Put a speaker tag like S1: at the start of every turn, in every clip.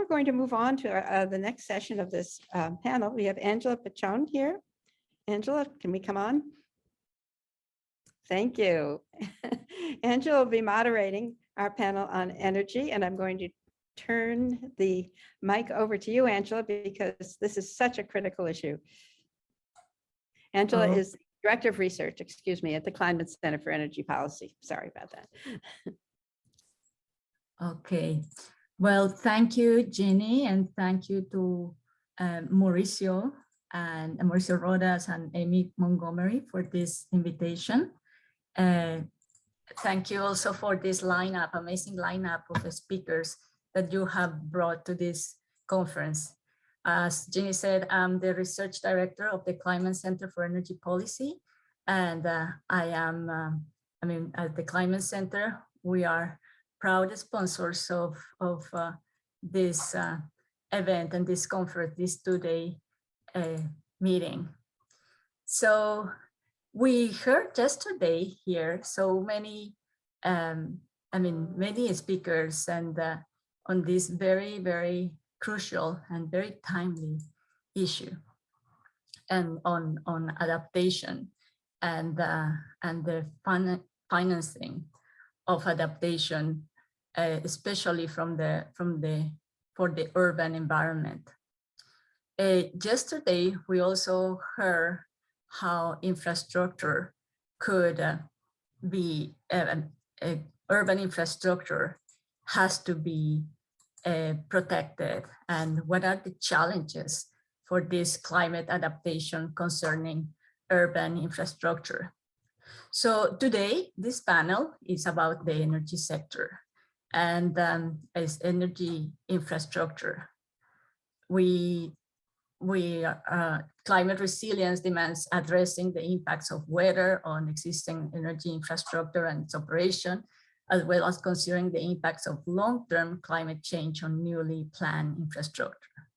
S1: we're going to move on to the next session of this panel. We have Angela Pachon here. Angela, can we come on? Thank you. Angela will be moderating our panel on energy, and I'm going to turn the mic over to you, Angela, because this is such a critical issue. Angela is Director of Research, excuse me, at the Kleinman Center for Energy Policy. Sorry about that.
S2: Okay. Well, thank you, Jeannie, and thank you to Mauricio Rodas and Amy Montgomery for this invitation. Thank you also for this lineup, amazing lineup of speakers that you have brought to this conference. As Jeannie said, I'm the research director of the Kleinman Center for Energy Policy, and I am, at the Kleinman Center, we are proud sponsors of this event and this conference, this two-day meeting. So we heard yesterday here so many, many speakers and on this very, very crucial and very timely issue, and on adaptation and the financing of adaptation, especially for the urban environment. Yesterday, we also heard how infrastructure could be, urban infrastructure has to be protected, and what are the challenges for this climate adaptation concerning urban infrastructure. So today, this panel is about the energy sector and its energy infrastructure. Climate resilience demands addressing the impacts of weather on existing energy infrastructure and its operation, as well as considering the impacts of long-term climate change on newly planned infrastructure.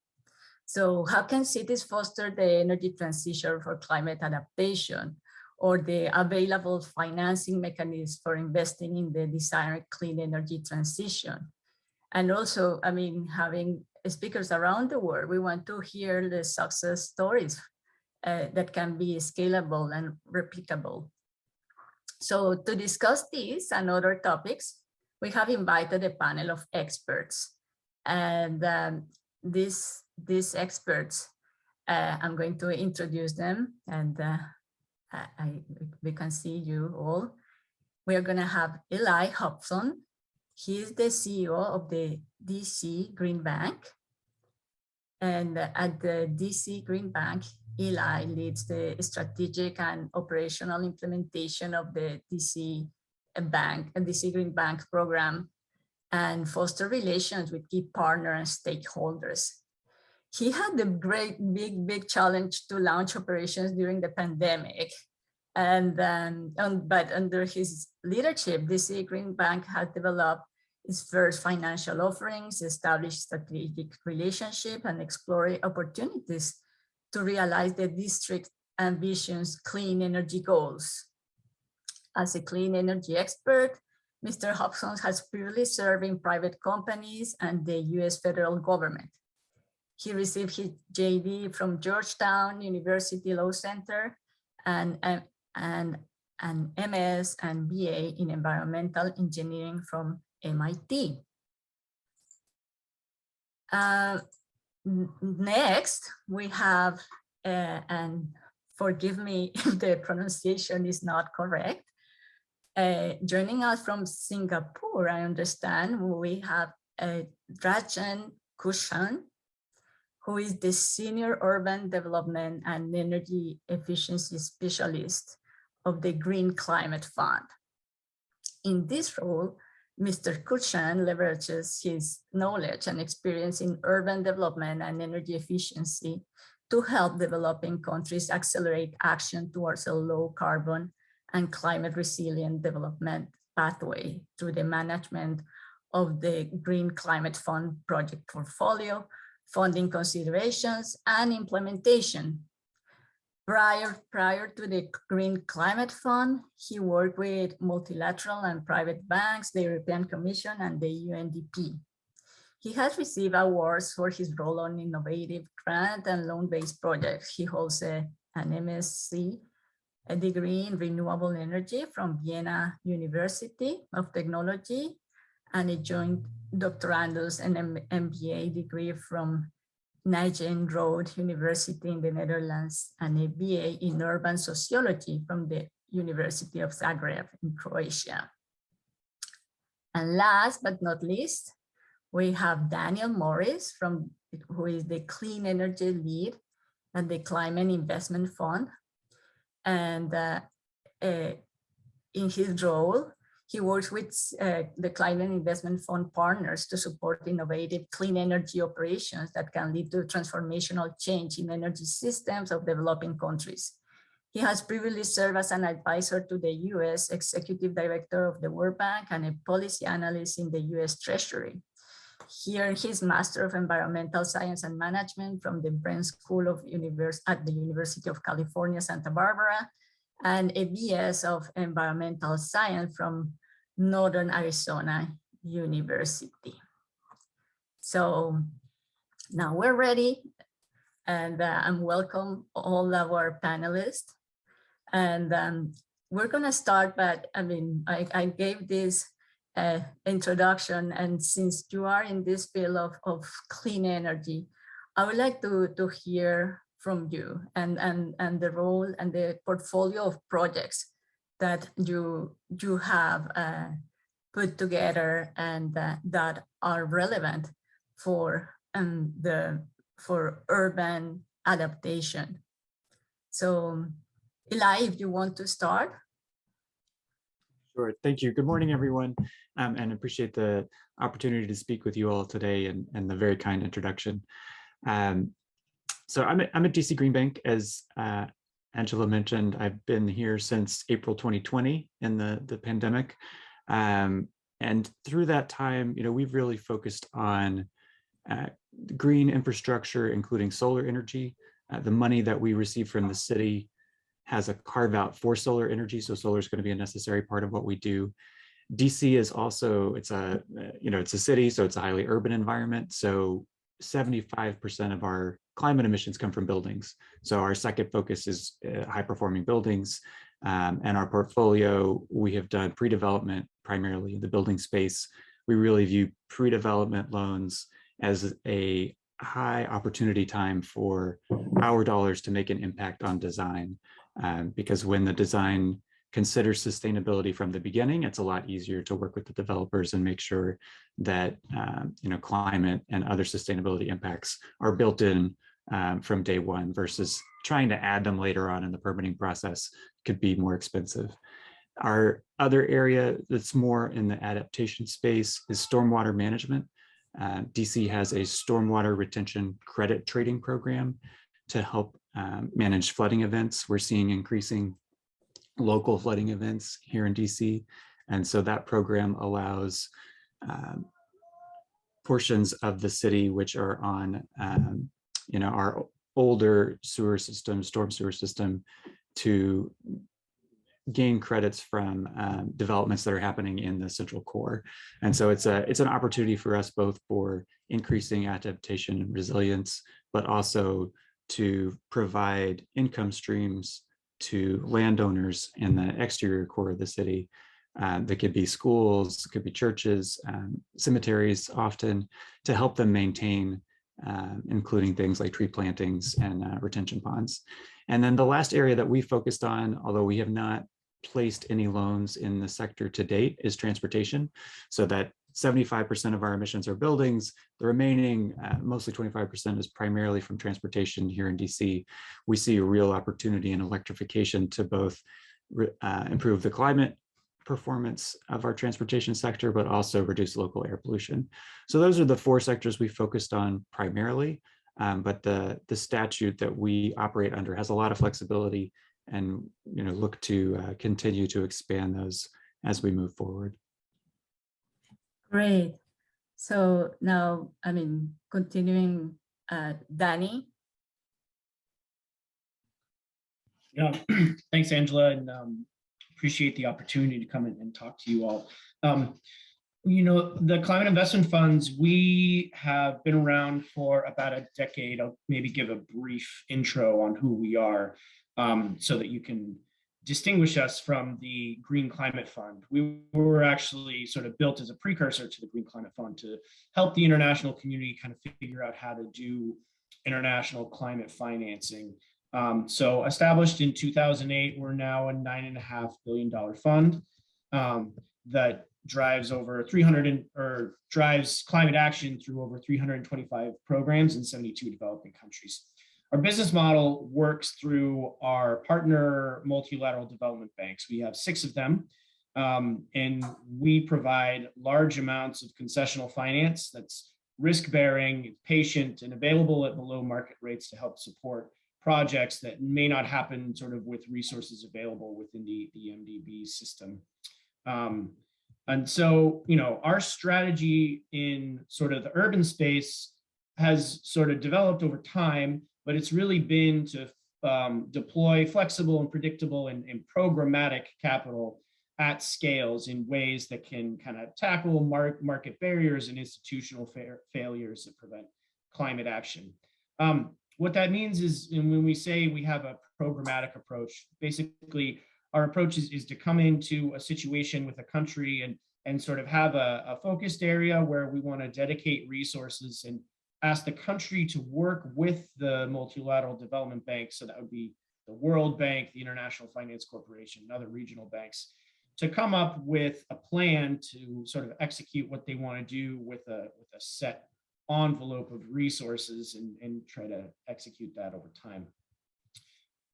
S2: So how can cities foster the energy transition for climate adaptation, or the available financing mechanisms for investing in the desired clean energy transition? And also, having speakers around the world, we want to hear the success stories that can be scalable and replicable. So to discuss these and other topics, we have invited a panel of experts. And these experts, I'm going to introduce them, and we can see you all. We are going to have Eli Hopson. He is the CEO of the DC Green Bank. And at the DC Green Bank, Eli leads the strategic and operational implementation of the DC Green Bank program, and foster relations with key partners and stakeholders. He had the great big challenge to launch operations during the pandemic. And but under his leadership, DC Green Bank has developed its first financial offerings, established strategic relationship, and explored opportunities to realize the district's ambitious clean energy goals. As a clean energy expert, Mr. Hopson has previously served in private companies and the US federal government. He received his JD from Georgetown University Law Center and an MS and BA in environmental engineering from MIT. Next, we have, and forgive me if the pronunciation is not correct, joining us from Singapore, I understand, we have Drazen Kucan, who is the Senior Urban Development and Energy Efficiency Specialist of the Green Climate Fund. In this role, Mr. Kucan leverages his knowledge and experience in urban development and energy efficiency to help developing countries accelerate action towards a low carbon and climate resilient development pathway through the management of the Green Climate Fund project portfolio, funding considerations, and implementation. Prior to the Green Climate Fund, he worked with multilateral and private banks, the European Commission, and the UNDP. He has received awards for his role on innovative grant and loan-based projects. He holds an MSc, a degree in renewable energy from Vienna University of Technology, and a joint doctorandus and MBA degree from Nijmegen University in the Netherlands, and a BA in urban sociology from the University of Zagreb in Croatia. And last but not least, we have Daniel Morris, who is the clean energy lead at the Kleinman Investment Fund. And in his role, he works with the Kleinman Investment Fund partners to support innovative clean energy operations that can lead to transformational change in energy systems of developing countries. He has previously served as an advisor to the US Executive Director of the World Bank and a policy analyst in the US Treasury. He earned his Master of Environmental Science and Management from the Brent School of at the University of California, Santa Barbara, and a BS of Environmental Science from Northern Arizona University. So now we're ready, and I'm welcome all our panelists. And we're gonna start, but I mean, I gave this introduction, and since you are in this field of clean energy, I would like to hear from you and the role and the portfolio of projects that you have put together and that are relevant for urban adaptation. So Eli, if you want to start.
S3: Sure, thank you. Good morning, everyone, and appreciate the opportunity to speak with you all today and the very kind introduction. So I'm at DC Green Bank, as Angela mentioned. I've been here since April 2020 in the pandemic. And through that time, we've really focused on green infrastructure, including solar energy. The money that we receive from the city has a carve out for solar energy. So solar is going to be a necessary part of what we do. DC is also, it's a city, so it's a highly urban environment. So 75% of our climate emissions come from buildings. So our second focus is high performing buildings. And our portfolio, we have done pre-development primarily in the building space. We really view pre-development loans as a high opportunity time for our dollars to make an impact on design. Because when the design considers sustainability from the beginning, it's a lot easier to work with the developers and make sure that climate and other sustainability impacts are built in from day one, versus trying to add them later on in the permitting process could be more expensive. Our other area that's more in the adaptation space is stormwater management. DC has a stormwater retention credit trading program to help manage flooding events. We're seeing increasing local flooding events here in DC. And so that program allows portions of the city which are on our older sewer system, storm sewer system, to gain credits from developments that are happening in the central core. And so it's an opportunity for us both for increasing adaptation and resilience, but also to provide income streams to landowners in the exterior core of the city. That could be schools, could be churches, cemeteries often, to help them maintain, including things like tree plantings and retention ponds. And then the last area that we focused on, although we have not placed any loans in the sector to date, is transportation. So that 75% of our emissions are buildings. The remaining, mostly 25%, is primarily from transportation here in DC. We see a real opportunity in electrification to both improve the climate performance of our transportation sector, but also reduce local air pollution. So those are the four sectors we focused on primarily, but the statute that we operate under has a lot of flexibility, and look to continue to expand those as we move forward.
S2: Great. So now, continuing, Danny.
S4: Yeah, thanks, Angela, and appreciate the opportunity to come in and talk to you all. You know, the climate investment funds, we have been around for about a decade. I'll maybe give a brief intro on who we are so that you can distinguish us from the Green Climate Fund. We were actually sort of built as a precursor to the Green Climate Fund to help the international community kind of figure out how to do international climate financing. So established in 2008, we're now a $9.5 billion fund that drives over 300 or drives climate action through over 325 programs in 72 developing countries. Our business model works through our partner multilateral development banks. We have 6 of them, and we provide large amounts of concessional finance that's risk-bearing, patient, and available at below market rates to help support projects that may not happen sort of with resources available within the MDB system. And so, you know, our strategy in sort of the urban space has sort of developed over time, but it's really been to deploy flexible and predictable and programmatic capital at scales in ways that can kind of tackle market barriers and institutional failures that prevent climate action. What that means is, and when we say we have a programmatic approach, basically our approach is to come into a situation with a country and sort of have a focused area where we want to dedicate resources and ask the country to work with the multilateral development banks. So that would be the World Bank, the International Finance Corporation, and other regional banks, to come up with a plan to sort of execute what they want to do with a set envelope of resources and try to execute that over time.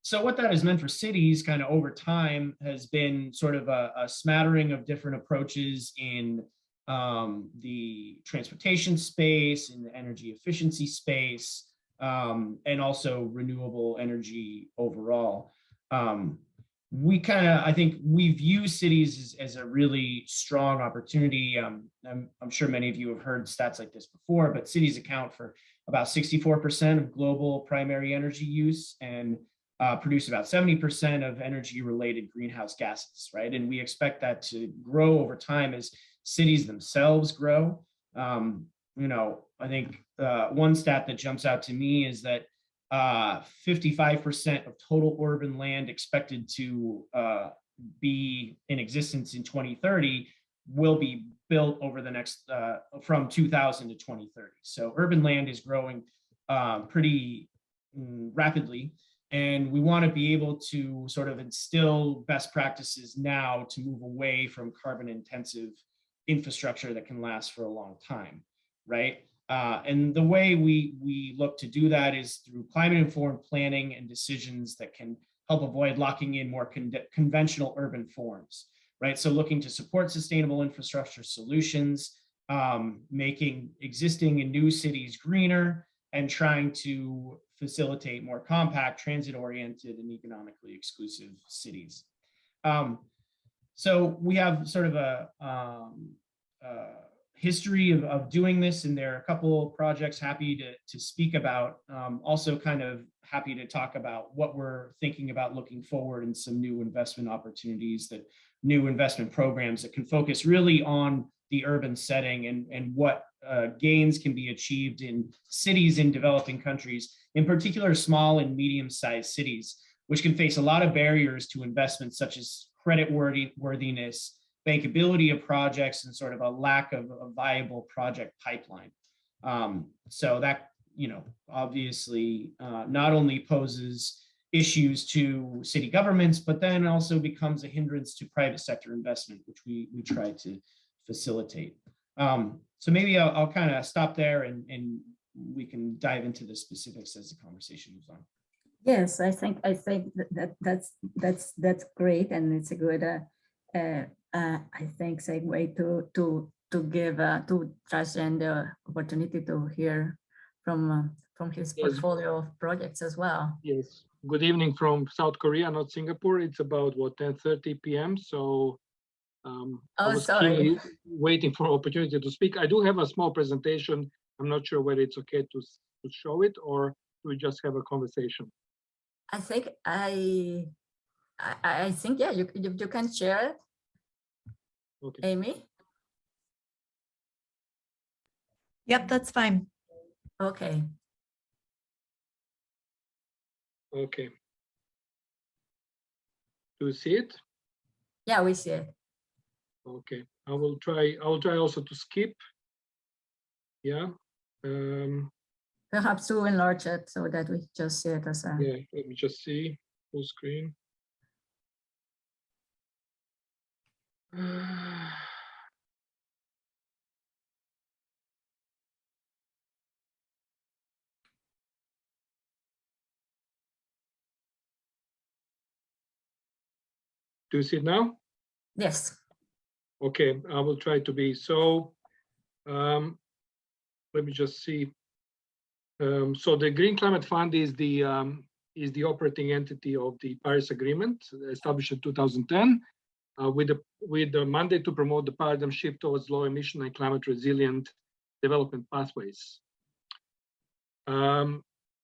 S4: So what that has meant for cities kind of over time has been sort of a smattering of different approaches in the transportation space, in the energy efficiency space, and also renewable energy overall. We kind of, I think we view cities as a really strong opportunity. I'm sure many of you have heard stats like this before, but cities account for about 64% of global primary energy use and produce about 70% of energy-related greenhouse gases, right? And we expect that to grow over time as cities themselves grow. You know, I think one stat that jumps out to me is that 55% of total urban land expected to be in existence in 2030 will be built over the next, from 2000 to 2030. So urban land is growing pretty rapidly. And we want to be able to sort of instill best practices now to move away from carbon intensive infrastructure that can last for a long time, right? And the way we look to do that is through climate informed planning and decisions that can help avoid locking in more conventional urban forms, right? So looking to support sustainable infrastructure solutions, making existing and new cities greener, and trying to facilitate more compact, transit-oriented, and economically exclusive cities. So we have sort of a history of doing this, and there are a couple of projects happy to speak about. Also kind of happy to talk about what we're thinking about looking forward and some new investment opportunities, that new investment programs that can focus really on the urban setting and what gains can be achieved in cities in developing countries, in particular small and medium-sized cities, which can face a lot of barriers to investments such as credit worthiness, bankability of projects, and sort of a lack of a viable project pipeline. So that, you know, obviously not only poses issues to city governments, but then also becomes a hindrance to private sector investment, which we try to facilitate. So maybe I'll kind of stop there and we can dive into the specifics as the conversation moves on.
S2: Yes, I think that's great, and it's a good I think segue to give to Drazen the opportunity to hear from his portfolio of projects as well.
S5: Yes. Good evening from South Korea, not Singapore. It's about what 10:30 p.m. So I was
S2: sorry.
S5: waiting for opportunity to speak. I do have a small presentation. I'm not sure whether it's okay to show it or we just have a conversation.
S2: I think I think yeah, you can share it.
S5: Okay.
S2: Amy.
S6: Yep, that's fine.
S2: Okay.
S5: Okay. Do you see it?
S2: Yeah, we see it.
S5: Okay. I will try also to skip. Yeah.
S2: Perhaps to enlarge it so that we just see it as a.
S5: Yeah, let me just see full screen. Do you see it now?
S2: Yes.
S5: Okay, I will try to be. So let me just see. So the Green Climate Fund is the operating entity of the Paris Agreement, established in 2010, with the mandate to promote the paradigm shift towards low emission and climate resilient development pathways.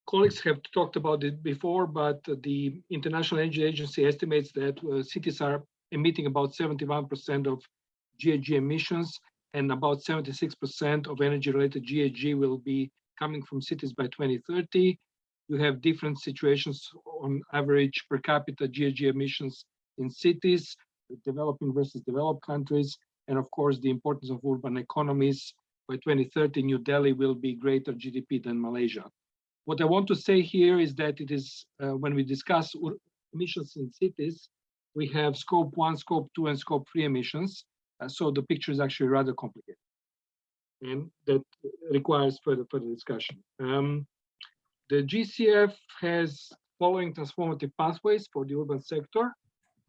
S5: Colleagues have talked about it before, but the International Energy Agency estimates that cities are emitting about 71% of GHG emissions, and about 76% of energy-related GHG will be coming from cities by 2030. You have different situations on average per capita GHG emissions in cities, developing versus developed countries, and of course the importance of urban economies. By 2030, New Delhi will be greater GDP than Malaysia. What I want to say here is that it is, when we discuss emissions in cities, we have scope 1, scope 2, and scope 3 emissions. So the picture is actually rather complicated, and that requires further discussion. The GCF has following transformative pathways for the urban sector.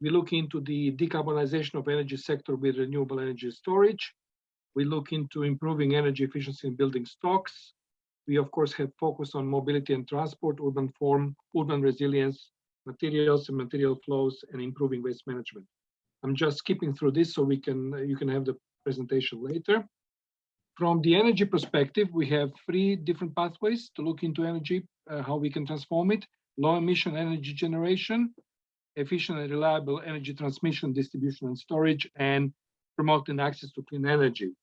S5: We look into the decarbonization of energy sector with renewable energy storage. We look into improving energy efficiency in building stocks. We, of course, have focused on mobility and transport, urban form, urban resilience, materials and material flows, and improving waste management. I'm just skipping through this so you can have the presentation later. From the energy perspective, we have 3 different pathways to look into energy, how we can transform it: low emission energy generation, efficient and reliable energy transmission, distribution, and storage, and promoting access to clean energy.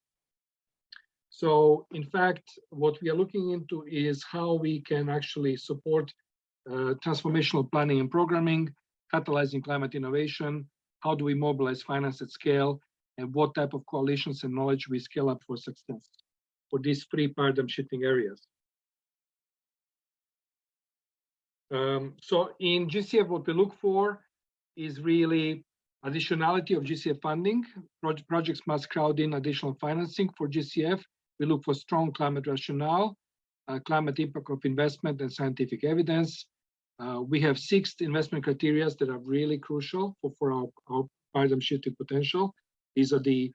S5: So in fact, what we are looking into is how we can actually support transformational planning and programming, catalyzing climate innovation, how do we mobilize finance at scale, and what type of coalitions and knowledge we scale up for success for these 3 paradigm shifting areas. So in GCF, what we look for is really additionality of GCF funding. Projects must crowd in additional financing for GCF. We look for strong climate rationale, climate impact of investment, and scientific evidence. We have 6 investment criteria that are really crucial for our paradigm shifting potential. These are the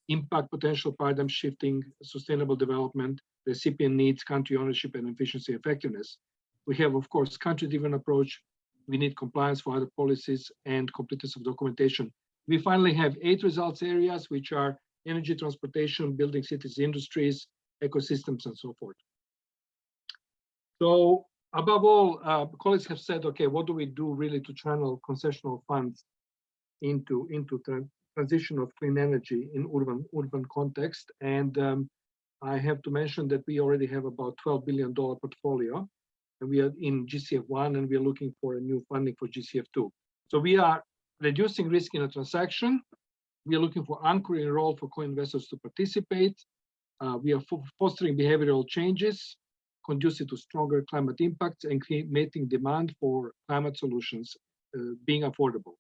S5: impact potential, paradigm shifting, sustainable development, recipient needs, country ownership, and efficiency effectiveness. We have, of course, country-driven approach. We need compliance for other policies and completeness of documentation. We finally have 8 results areas, which are energy, transportation, building cities, industries, ecosystems, and so forth. So above all, colleagues have said, okay, what do we do really to channel concessional funds into transition of clean energy in urban context? And I have to mention that we already have about $12 billion portfolio, and we are in GCF1, and we are looking for a new funding for GCF2. So we are reducing risk in a transaction. We are looking for anchoring role for co-investors to participate. We are fostering behavioral changes conducive to stronger climate impacts and meeting demand for climate solutions being affordable.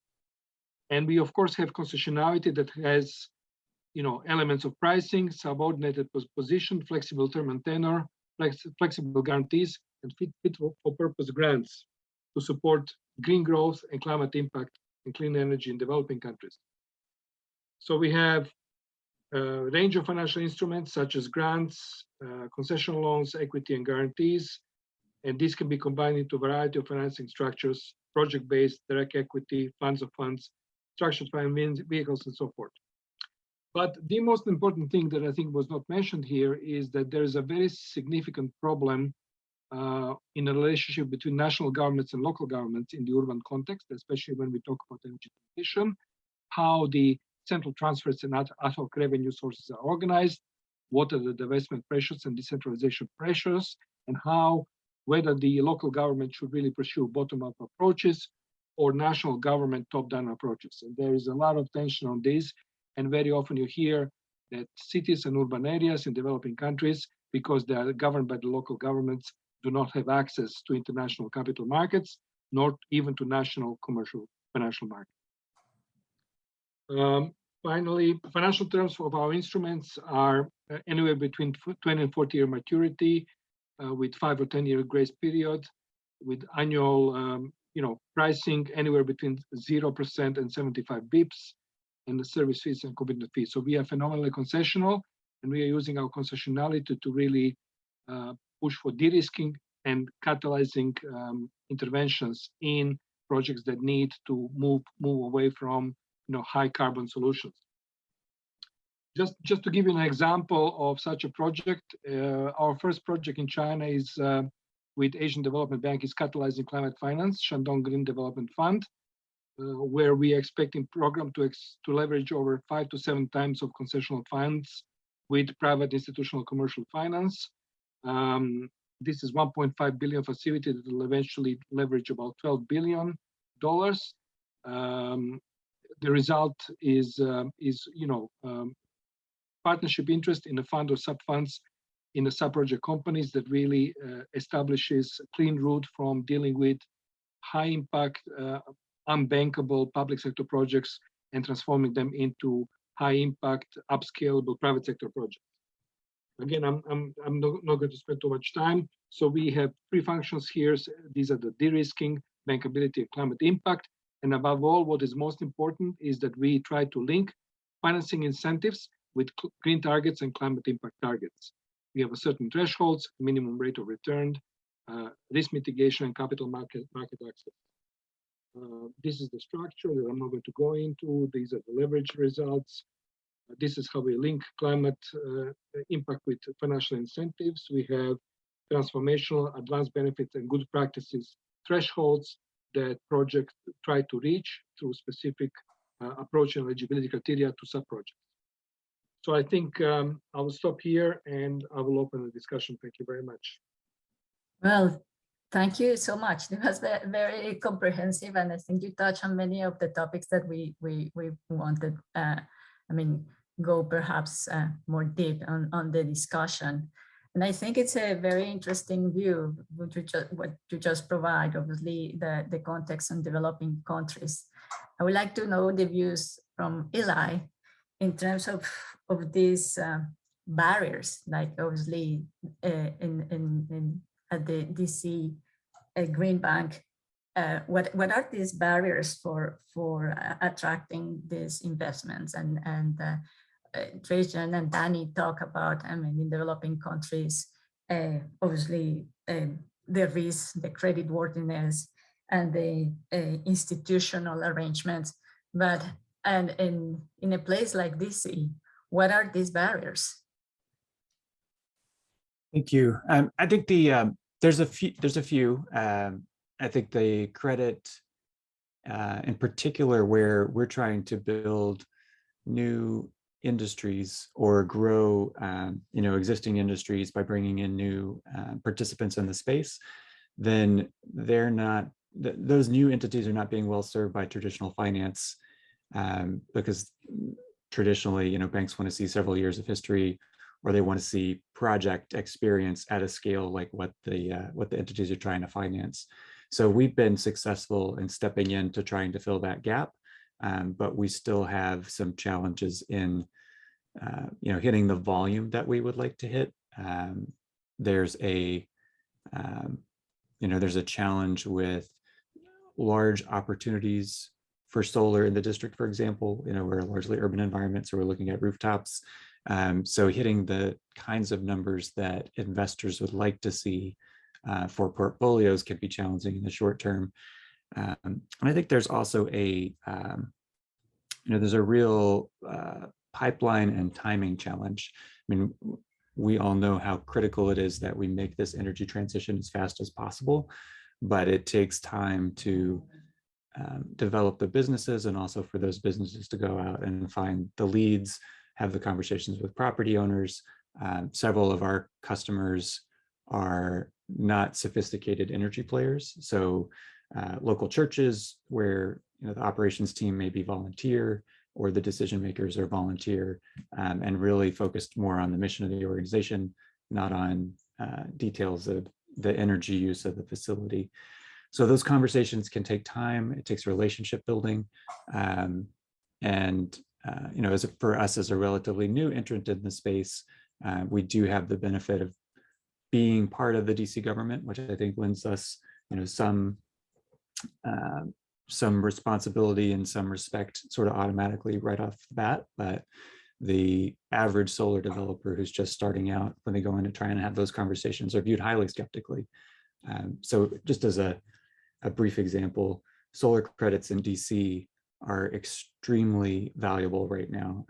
S5: And we, of course, have concessionality that has, elements of pricing, subordinated position, flexible term and tenor, flexible guarantees, and fit for purpose grants to support green growth and climate impact and clean energy in developing countries. So we have a range of financial instruments such as grants, concessional loans, equity, and guarantees. And these can be combined into a variety of financing structures: project-based, direct equity, funds of funds, structured finance vehicles, and so forth. But the most important thing that I think was not mentioned here is that there is a very significant problem in the relationship between national governments and local governments in the urban context, especially when we talk about energy transition, how the central transfers and ad hoc revenue sources are organized, what are the divestment pressures and decentralization pressures, and whether the local government should really pursue bottom-up approaches or national government top-down approaches. And there is a lot of tension on this, and very often you hear that cities and urban areas in developing countries, because they are governed by the local governments, do not have access to international capital markets, nor even to national commercial financial markets. Finally, financial terms of our instruments are anywhere between 20 and 40-year maturity, with 5 or 10-year grace period, with annual pricing anywhere between 0% and 75 bips, and the service fees and commitment fees. So we are phenomenally concessional, and we are using our concessionality to really push for de-risking and catalyzing interventions in projects that need to move away from high carbon solutions. Just to give you an example of such a project, our first project in China is with Asian Development Bank is catalyzing climate finance, Shandong Green Development Fund, where we are expecting program to leverage over 5 to 7 times of concessional funds with private institutional commercial finance. This is 1.5 billion facility that will eventually leverage about $12 billion. The result is partnership interest in a fund or sub-funds in the sub-project companies that really establishes a clean route from dealing with high impact, unbankable public sector projects and transforming them into high impact, upscalable private sector projects. Again, I'm not going to spend too much time. So we have 3 functions here. These are the de-risking, bankability, and climate impact. And above all, what is most important is that we try to link financing incentives with green targets and climate impact targets. We have a certain thresholds, minimum rate of return, risk mitigation, and capital market access. This is the structure that I'm not going to go into. These are the leverage results. This is how we link climate impact with financial incentives. We have transformational, advanced benefits, and good practices thresholds that projects try to reach through specific approach and eligibility criteria to sub-projects. So I think I will stop here and I will open the discussion. Thank you very much.
S2: Well, thank you so much. It was very comprehensive, and I think you touched on many of the topics that we wanted. Go perhaps more deep on the discussion. And I think it's a very interesting view, what you just provide, obviously, the context on developing countries. I would like to know the views from Eli in terms of these barriers, like obviously at the DC Green Bank. What are these barriers for attracting these investments? And Drazen and Danny talk about, in developing countries, obviously the risk, the creditworthiness, and the institutional arrangements. And in a place like DC, what are these barriers?
S3: Thank you. I think there's a few. I think the credit, in particular, where we're trying to build new industries or grow, existing industries by bringing in new participants in the space, then they're not. Those new entities are not being well served by traditional finance, because traditionally, banks want to see several years of history, or they want to see project experience at a scale like what the entities are trying to finance. So we've been successful in stepping in to trying to fill that gap, but we still have some challenges in hitting the volume that we would like to hit. There's a challenge with large opportunities for solar in the district, for example. We're a largely urban environment, so we're looking at rooftops. So hitting the kinds of numbers that investors would like to see for portfolios can be challenging in the short term. And I think there's also there's a real pipeline and timing challenge. We all know how critical it is that we make this energy transition as fast as possible, but it takes time to develop the businesses, and also for those businesses to go out and find the leads, have the conversations with property owners, Several of our customers are not sophisticated energy players. So local churches where the operations team may be volunteer or the decision makers are volunteer, and really focused more on the mission of the organization, not on details of the energy use of the facility. So those conversations can take time. It takes relationship building. For us as a relatively new entrant in the space, we do have the benefit of being part of the DC government, which I think lends us, some responsibility and some respect sort of automatically right off the bat. But the average solar developer who's just starting out, when they go in to try and have those conversations, are viewed highly skeptically. So just as a brief example, solar credits in DC are extremely valuable right now.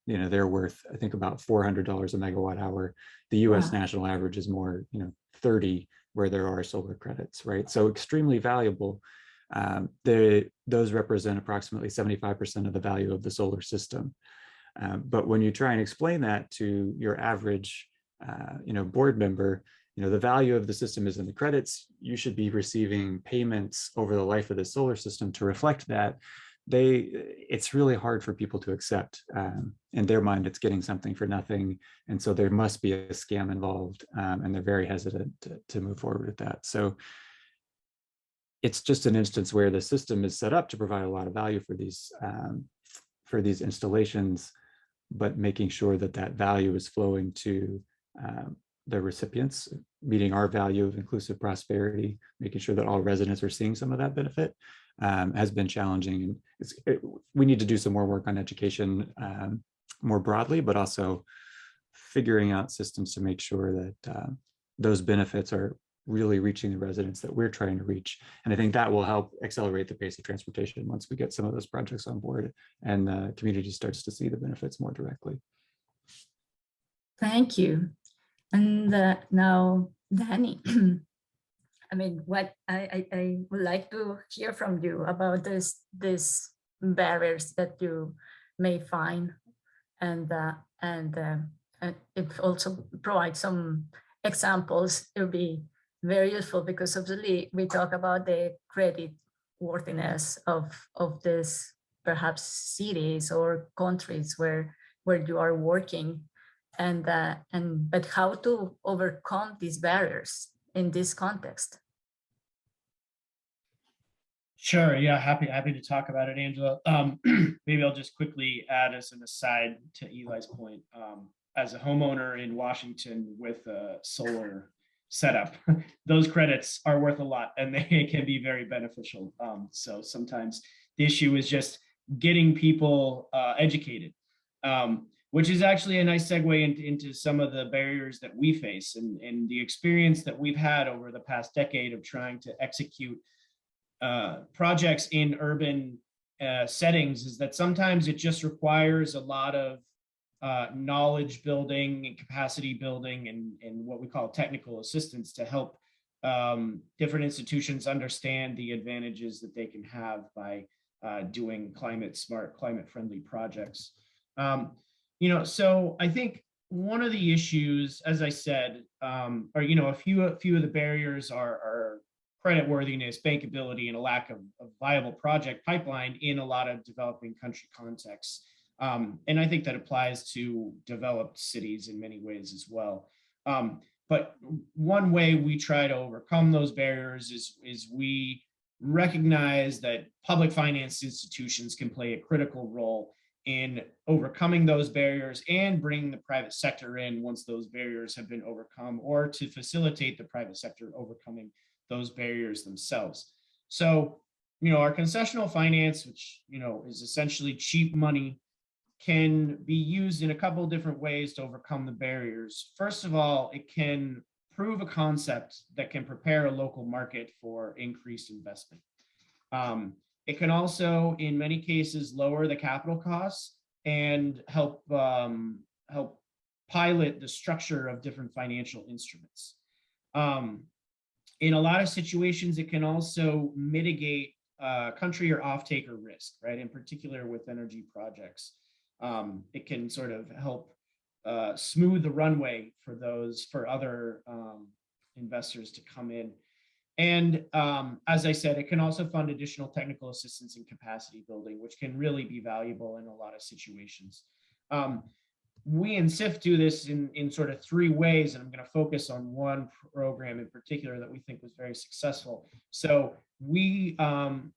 S3: They're worth, I think, about $400 a megawatt hour. The US national average is more, 30 where there are solar credits, right? So extremely valuable. Those represent approximately 75% of the value of the solar system. But when you try and explain that to your average, board member, the value of the system is in the credits. You should be receiving payments over the life of the solar system to reflect that. It's really hard for people to accept. In their mind, it's getting something for nothing. And so there must be a scam involved, and they're very hesitant to move forward with that. So it's just an instance where the system is set up to provide a lot of value for these installations, but making sure that that value is flowing to the recipients, meeting our value of inclusive prosperity, making sure that all residents are seeing some of that benefit, has been challenging. And we need to do some more work on education more broadly, but also figuring out systems to make sure that those benefits are really reaching the residents that we're trying to reach. And I think that will help accelerate the pace of transportation once we get some of those projects on board and the community starts to see the benefits more directly.
S2: Thank you. And now, Danny, I mean, what I would like to hear from you about these barriers that you may find, and if also provide some examples, it would be very useful, because obviously we talk about the credit worthiness of this perhaps cities or countries where you are working, but how to overcome these barriers in this context.
S4: Sure. Yeah. Happy to talk about it, Angela. Maybe I'll just quickly add as an aside to Eli's point. As a homeowner in Washington with a solar setup, those credits are worth a lot and they can be very beneficial. So sometimes the issue is just getting people educated, which is actually a nice segue into some of the barriers that we face and the experience that we've had over the past decade of trying to execute projects in urban settings, is that sometimes it just requires a lot of knowledge building and capacity building and what we call technical assistance to help different institutions understand the advantages that they can have by doing climate smart, climate friendly projects. So I think one of the issues, as I said, or a few of the barriers are credit worthiness, bankability, and a lack of a viable project pipeline in a lot of developing country contexts. And I think that applies to developed cities in many ways as well. But one way we try to overcome those barriers is we recognize that public finance institutions can play a critical role in overcoming those barriers and bringing the private sector in once those barriers have been overcome, or to facilitate the private sector overcoming those barriers themselves. So, our concessional finance, which, is essentially cheap money, can be used in a couple of different ways to overcome the barriers. First of all, it can prove a concept that can prepare a local market for increased investment. It can also, in many cases, lower the capital costs and help pilot the structure of different financial instruments. In a lot of situations, it can also mitigate country or off-taker risk, right? In particular with energy projects. It can sort of help smooth the runway for other investors to come in. And as I said, it can also fund additional technical assistance and capacity building, which can really be valuable in a lot of situations. We in SIF do this in sort of three ways, and I'm going to focus on one program in particular that we think was very successful. So we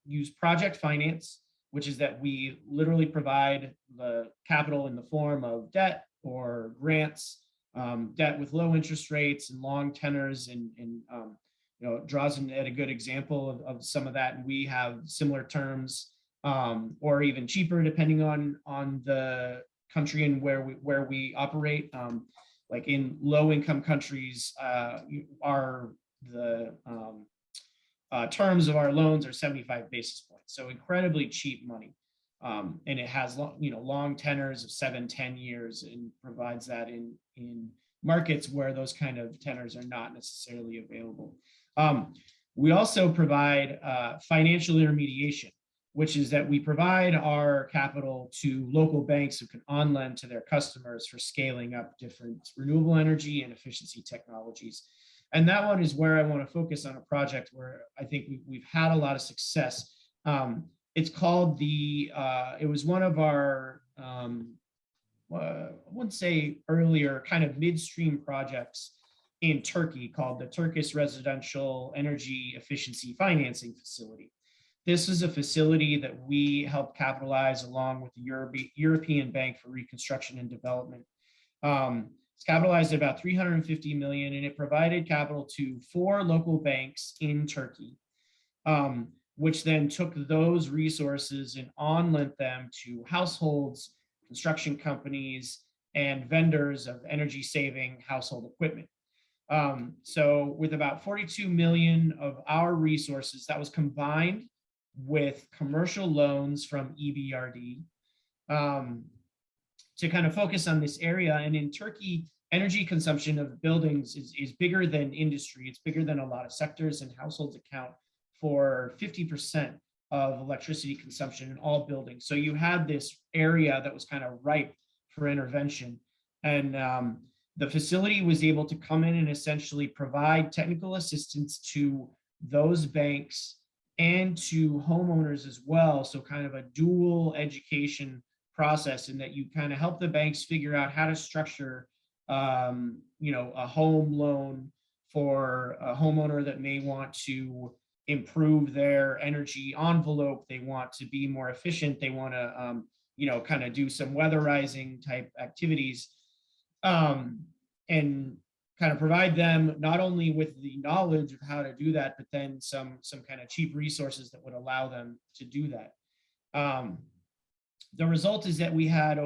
S4: use project finance, which is that we literally provide the capital in the form of debt or grants, debt with low interest rates and long tenors, and you know, Drazen had a good example of some of that, and we have similar terms, or even cheaper depending on the country and where we operate. Like in low income countries, the terms of our loans are 75 basis points, so incredibly cheap money. And it has long tenors of 7-10 years, and provides that in markets where those kind of tenors are not necessarily available. We also provide financial intermediation, which is that we provide our capital to local banks who can on-lend to their customers for scaling up different renewable energy and efficiency technologies. And that one is where I want to focus on a project where I think we've had a lot of success. It's called it was one of our, I wouldn't say earlier, kind of midstream projects in Turkey, called the Turkish Residential Energy Efficiency Financing Facility. This is a facility that we helped capitalize along with the European Bank for Reconstruction and Development. It's capitalized at about 350 million, and it provided capital to 4 local banks in Turkey, which then took those resources and on-lent them to households, construction companies, and vendors of energy-saving household equipment. So with about 42 million of our resources, that was combined with commercial loans from EBRD, to kind of focus on this area. And in Turkey, energy consumption of buildings is bigger than industry. It's bigger than a lot of sectors, and households account for 50% of electricity consumption in all buildings. So you had this area that was kind of ripe for intervention. And the facility was able to come in and essentially provide technical assistance to those banks and to homeowners as well. So kind of a dual education process, in that you kind of help the banks figure out how to structure a home loan for a homeowner that may want to improve their energy envelope. They want to be more efficient. They want to kind of do some weatherizing type activities, and kind of provide them not only with the knowledge of how to do that, but then some kind of cheap resources that would allow them to do that. The result is that we had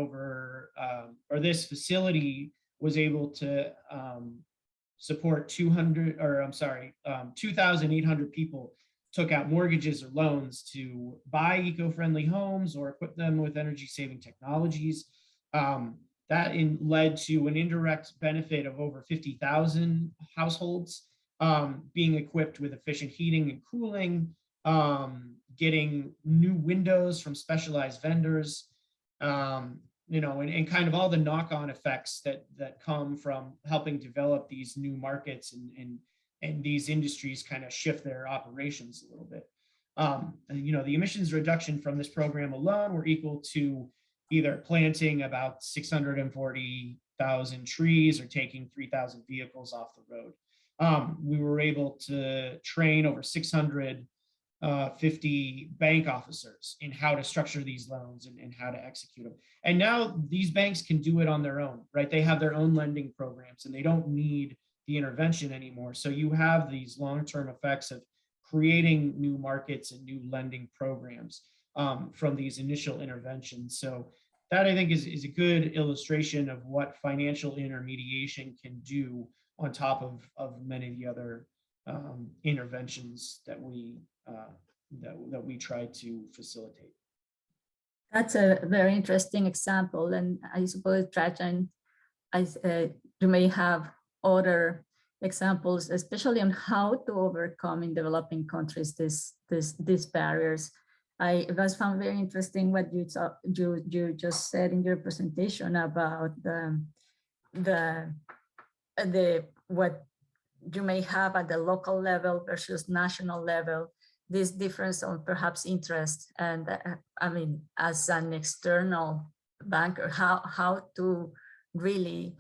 S4: this facility was able to support 2,800 people took out mortgages or loans to buy eco-friendly homes or equip them with energy-saving technologies. That led to an indirect benefit of over 50,000 households being equipped with efficient heating and cooling, getting new windows from specialized vendors, and kind of all the knock-on effects that come from helping develop these new markets and these industries kind of shift their operations a little bit. The emissions reduction from this program alone were equal to either planting about 640,000 trees or taking 3,000 vehicles off the road. We were able to train over 650 bank officers in how to structure these loans and how to execute them. And now these banks can do it on their own, right? They have their own lending programs and they don't need the intervention anymore. So you have these long-term effects of creating new markets and new lending programs from these initial interventions. So that, I think, is a good illustration of what financial intermediation can do on top of many of the other interventions that we try to facilitate.
S2: That's a very interesting example, and I suppose, Trajan, you may have other examples, especially on how to overcome in developing countries these barriers. I was found very interesting what you just said in your presentation about what you may have at the local level versus national level, this difference on perhaps interest, and I mean, as an external banker, how to really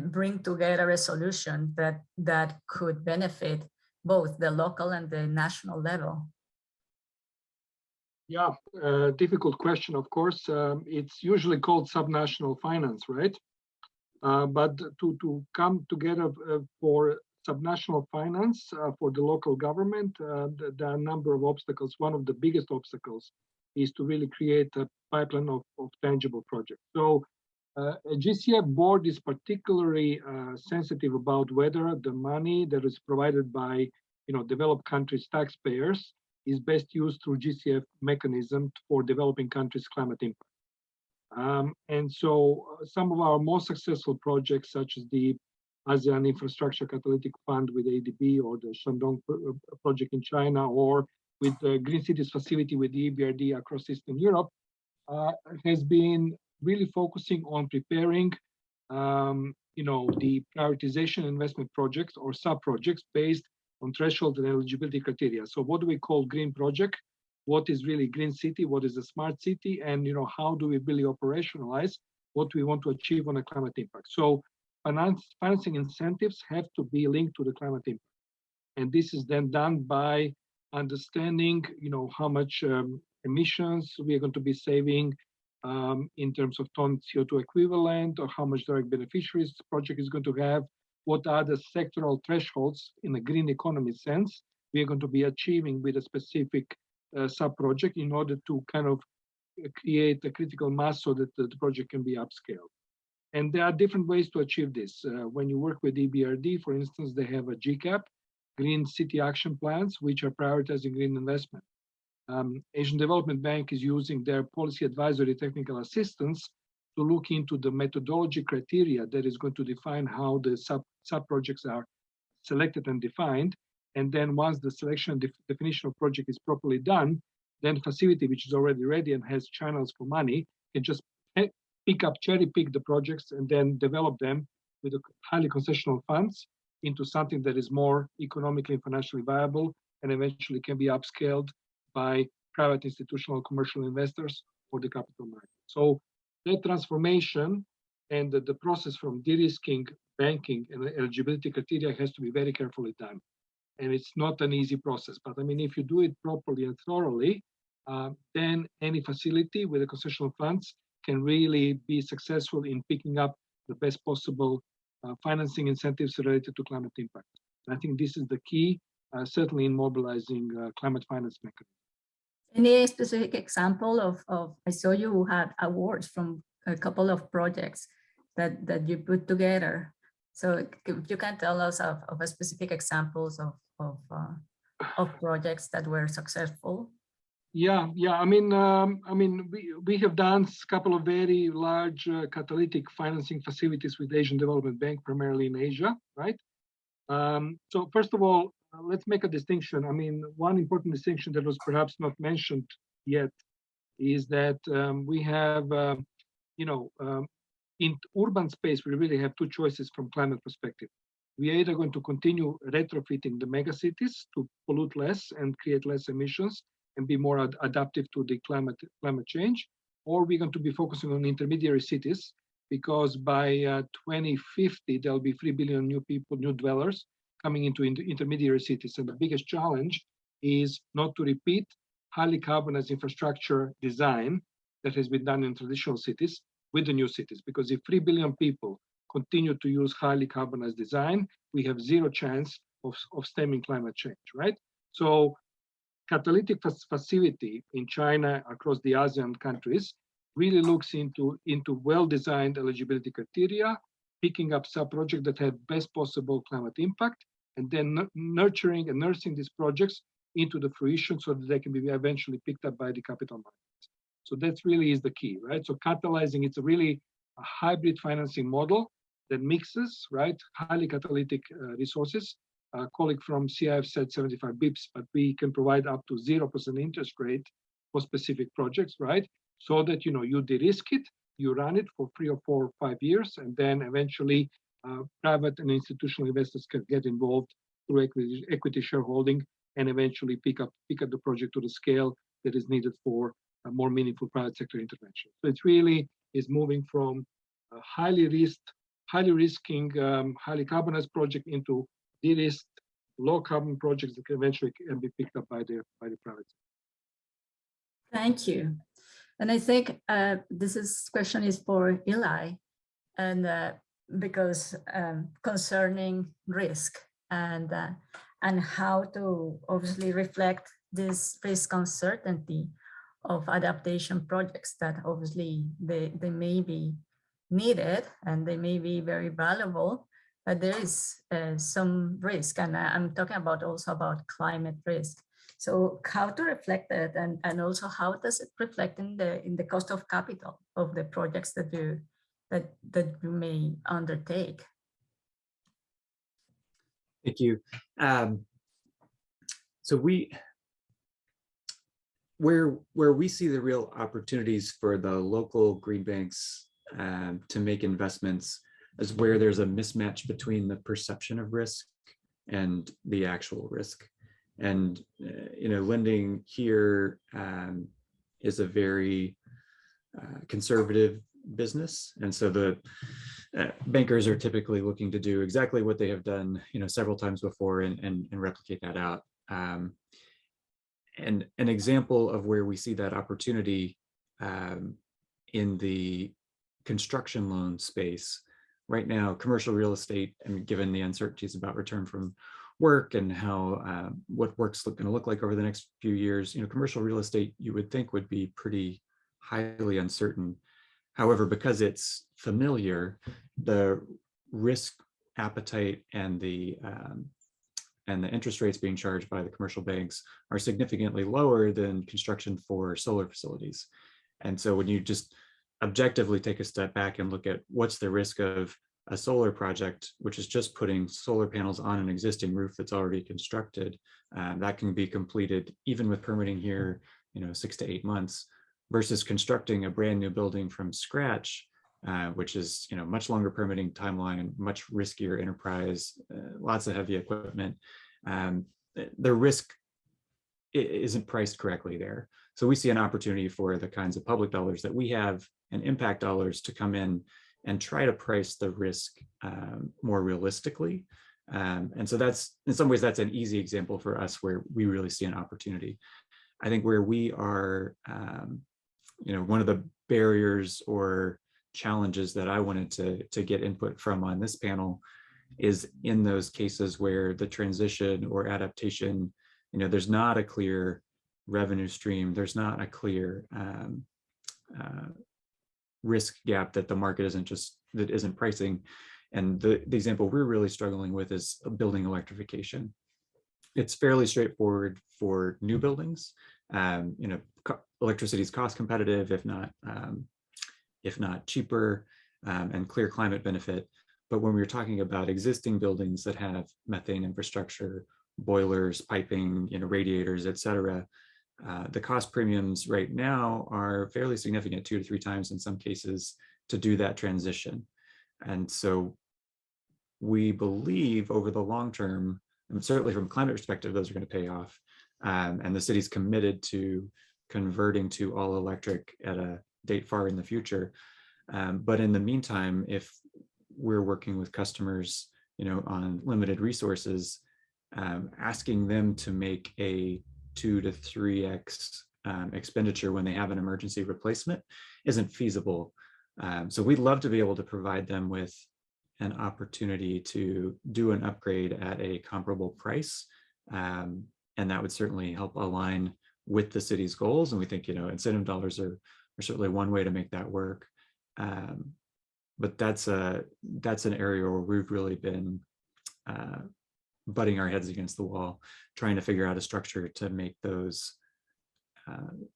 S2: bring together a solution that could benefit both the local and the national level.
S5: Yeah, difficult question, of course. It's usually called subnational finance, right? But to come together for subnational finance for the local government, there are a number of obstacles. One of the biggest obstacles is to really create a pipeline of tangible projects. So a GCF board is particularly sensitive about whether the money that is provided by developed countries' taxpayers is best used through GCF mechanism for developing countries' climate impact. And so some of our most successful projects, such as the ASEAN Infrastructure Catalytic Fund with ADB, or the Shandong project in China, or with the Green Cities facility with the EBRD across Eastern Europe, has been really focusing on preparing the prioritization investment projects or sub-projects based on threshold and eligibility criteria. So what do we call green project? What is really green city? What is a smart city? And how do we really operationalize what we want to achieve on a climate impact? So financing incentives have to be linked to the climate impact. And this is then done by understanding how much emissions we are going to be saving in terms of ton CO2 equivalent, or how much direct beneficiaries the project is going to have, what are the sectoral thresholds in the green economy sense we are going to be achieving with a specific sub-project in order to kind of create a critical mass so that the project can be upscaled. And there are different ways to achieve this. When you work with EBRD, for instance, they have a GCAP, Green City Action Plans, which are prioritizing green investment. Asian Development Bank is using their policy advisory technical assistance to look into the methodology criteria that is going to define how the sub-projects are selected and defined. And then once the selection and definition of project is properly done, then facility, which is already ready and has channels for money, can just cherry pick the projects and then develop them with highly concessional funds into something that is more economically and financially viable, and eventually can be upscaled by private institutional commercial investors or the capital market. So that transformation and the process from de-risking, banking, and eligibility criteria has to be very carefully done. And it's not an easy process, but I mean, if you do it properly and thoroughly, then any facility with the concessional funds can really be successful in picking up the best possible financing incentives related to climate impact. And I think this is the key, certainly in mobilizing climate finance mechanisms.
S2: Any specific example of I saw you had awards from a couple of projects that you put together. So you can tell us of a specific examples of projects that were successful.
S5: Yeah. I mean, we have done a couple of very large catalytic financing facilities with Asian Development Bank, primarily in Asia, right? So first of all, let's make a distinction. I mean, one important distinction that was perhaps not mentioned yet is that we have, in urban space, we really have two choices from climate perspective. We are either going to continue retrofitting the megacities to pollute less and create less emissions and be more adaptive to the climate change, or we're going to be focusing on intermediary cities, because by 2050, there'll be 3 billion new people, new dwellers coming into intermediary cities. And the biggest challenge is not to repeat highly carbonized infrastructure design that has been done in traditional cities with the new cities. Because if 3 billion people continue to use highly carbonized design, we have zero chance of stemming climate change, right? So catalytic facility in China across the ASEAN countries really looks into well-designed eligibility criteria, picking up sub-projects that have best possible climate impact, and then nurturing and nursing these projects into the fruition so that they can be eventually picked up by the capital markets. So that really is the key, right? So catalyzing, it's a really a hybrid financing model that mixes, right, highly catalytic resources. A colleague from CIF said 75 bips, but we can provide up to 0% interest rate for specific projects, right? So that you de-risk it, you run it for 3 or 4 or 5 years, and then eventually private and institutional investors can get involved through equity shareholding and eventually pick up the project to the scale that is needed for a more meaningful private sector intervention. So it really is moving from a highly risking, highly carbonized project into de-risked, low carbon projects that eventually can be picked up by the private sector.
S2: Thank you. And I think this question is for Eli, and because concerning risk and how to obviously reflect this risk uncertainty of adaptation projects that obviously they may be needed and they may be very valuable, but there is some risk, and I'm talking about also about climate risk. So how to reflect that, and also how does it reflect in the cost of capital of the projects that you may undertake?
S3: Thank you. So where we see the real opportunities for the local green banks to make investments is where there's a mismatch between the perception of risk and the actual risk. And lending here is a very conservative business, and so the bankers are typically looking to do exactly what they have done, several times before and replicate that out. And an example of where we see that opportunity in the construction loan space right now, commercial real estate, and given the uncertainties about return from work and how what work's going to look like over the next few years, commercial real estate you would think would be pretty highly uncertain. However, because it's familiar, the risk appetite and the interest rates being charged by the commercial banks are significantly lower than construction for solar facilities. And so when you just objectively take a step back and look at what's the risk of a solar project, which is just putting solar panels on an existing roof that's already constructed, that can be completed even with permitting here, 6 to 8 months, versus constructing a brand new building from scratch, which is much longer permitting timeline and much riskier enterprise, lots of heavy equipment. The risk isn't priced correctly there. So we see an opportunity for the kinds of public dollars that we have and impact dollars to come in and try to price the risk more realistically. And so that's, in some ways, that's an easy example for us where we really see an opportunity. I think where we are, one of the barriers or challenges that I wanted to get input from on this panel is in those cases where the transition or adaptation, there's not a clear revenue stream, there's not a clear risk gap that the market isn't pricing. And the example we're really struggling with is building electrification. It's fairly straightforward for new buildings. Electricity is cost competitive, if not cheaper, and clear climate benefit. But when we're talking about existing buildings that have methane infrastructure, boilers, piping, radiators, et cetera, the cost premiums right now are fairly significant, 2 to 3 times in some cases, to do that transition. And so we believe over the long term, and certainly from a climate perspective, those are going to pay off. And the city's committed to converting to all electric at a date far in the future. But in the meantime, if we're working with customers, on limited resources, asking them to make a 2 to 3x expenditure when they have an emergency replacement isn't feasible. So we'd love to be able to provide them with an opportunity to do an upgrade at a comparable price. And that would certainly help align with the city's goals. And we think, incentive dollars are certainly one way to make that work. But that's an area where we've really been butting our heads against the wall, trying to figure out a structure to make those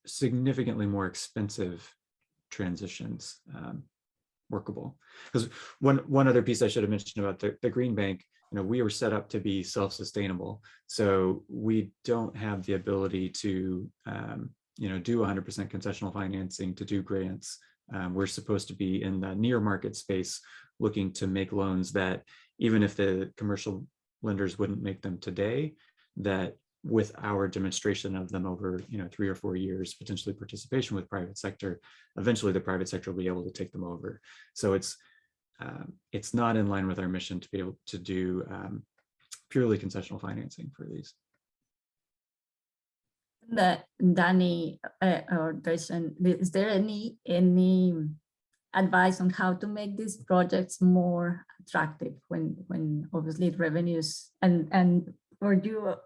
S3: significantly more expensive transitions workable. Because one other piece I should have mentioned about the Green Bank, we were set up to be self-sustainable. So we don't have the ability to do 100% concessional financing, to do grants, We're supposed to be in the near market space, looking to make loans that even if the commercial lenders wouldn't make them today, that with our demonstration of them over 3 or 4 years, potentially participation with private sector, eventually the private sector will be able to take them over. So it's not in line with our mission to be able to do purely concessional financing for these.
S2: Danny or Drazen, is there any advice on how to make these projects more attractive when obviously revenues and or you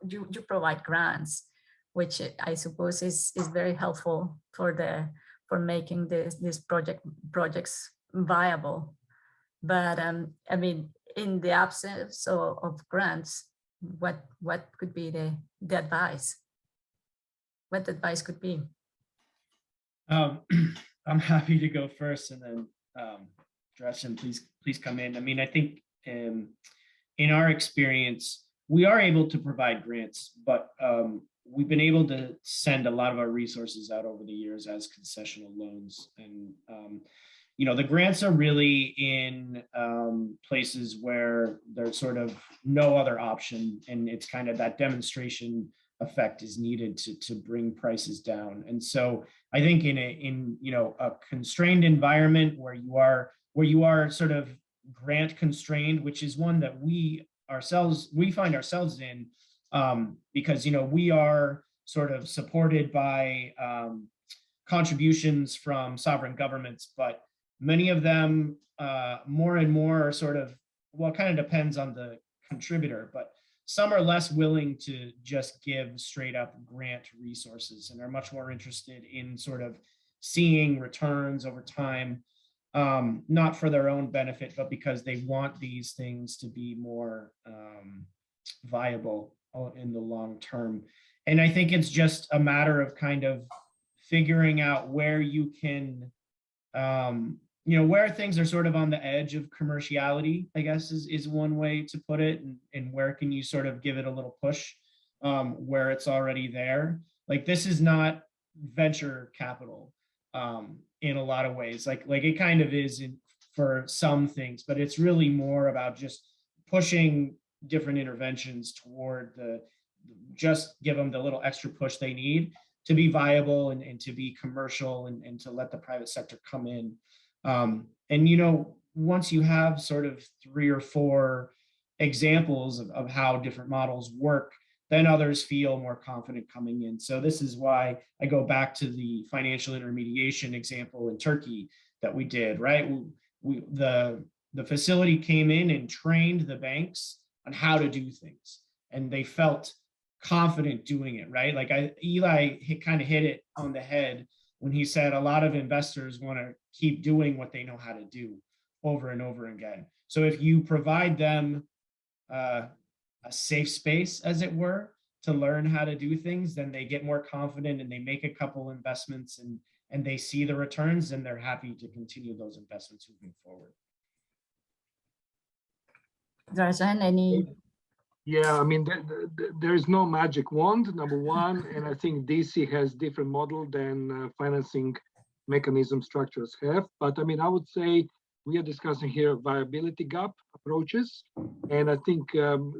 S2: provide grants, which I suppose is very helpful for making these projects viable. But I mean, in the absence of grants, what could be the advice? What advice could be?
S4: I'm happy to go first, and then Drazen, please come in. I mean, I think in our experience, we are able to provide grants, but we've been able to send a lot of our resources out over the years as concessional loans. And, the grants are really in places where there's sort of no other option. And it's kind of that demonstration effect is needed to bring prices down. And so I think in a constrained environment where you are sort of grant constrained, which is one that we find ourselves in, because we are sort of supported by contributions from sovereign governments, but many of them more and more are sort of, well, it kind of depends on the contributor, but some are less willing to just give straight up grant resources and are much more interested in sort of seeing returns over time, not for their own benefit, but because they want these things to be more viable in the long term. And I think it's just a matter of kind of figuring out where you can, where things are sort of on the edge of commerciality, I guess is one way to put it. And where can you sort of give it a little push where it's already there? Like, this is not venture capital in a lot of ways. Like it kind of is for some things, but it's really more about just pushing different interventions toward just give them the little extra push they need to be viable and to be commercial and to let the private sector come in. And once you have sort of 3 or 4 examples of how different models work, then others feel more confident coming in. So this is why I go back to the financial intermediation example in Turkey that we did, right? The facility came in and trained the banks on how to do things, and they felt confident doing it, right? Like Eli kind of hit it on the head when he said a lot of investors want to keep doing what they know how to do over and over again. So if you provide them a safe space, as it were, to learn how to do things, then they get more confident and they make a couple investments and they see the returns and they're happy to continue those investments moving forward.
S2: Drazen, any?
S5: Yeah, I mean, there is no magic wand, number one, and I think DC has different model than financing mechanism structures have. But I mean, I would say we are discussing here viability gap approaches, and I think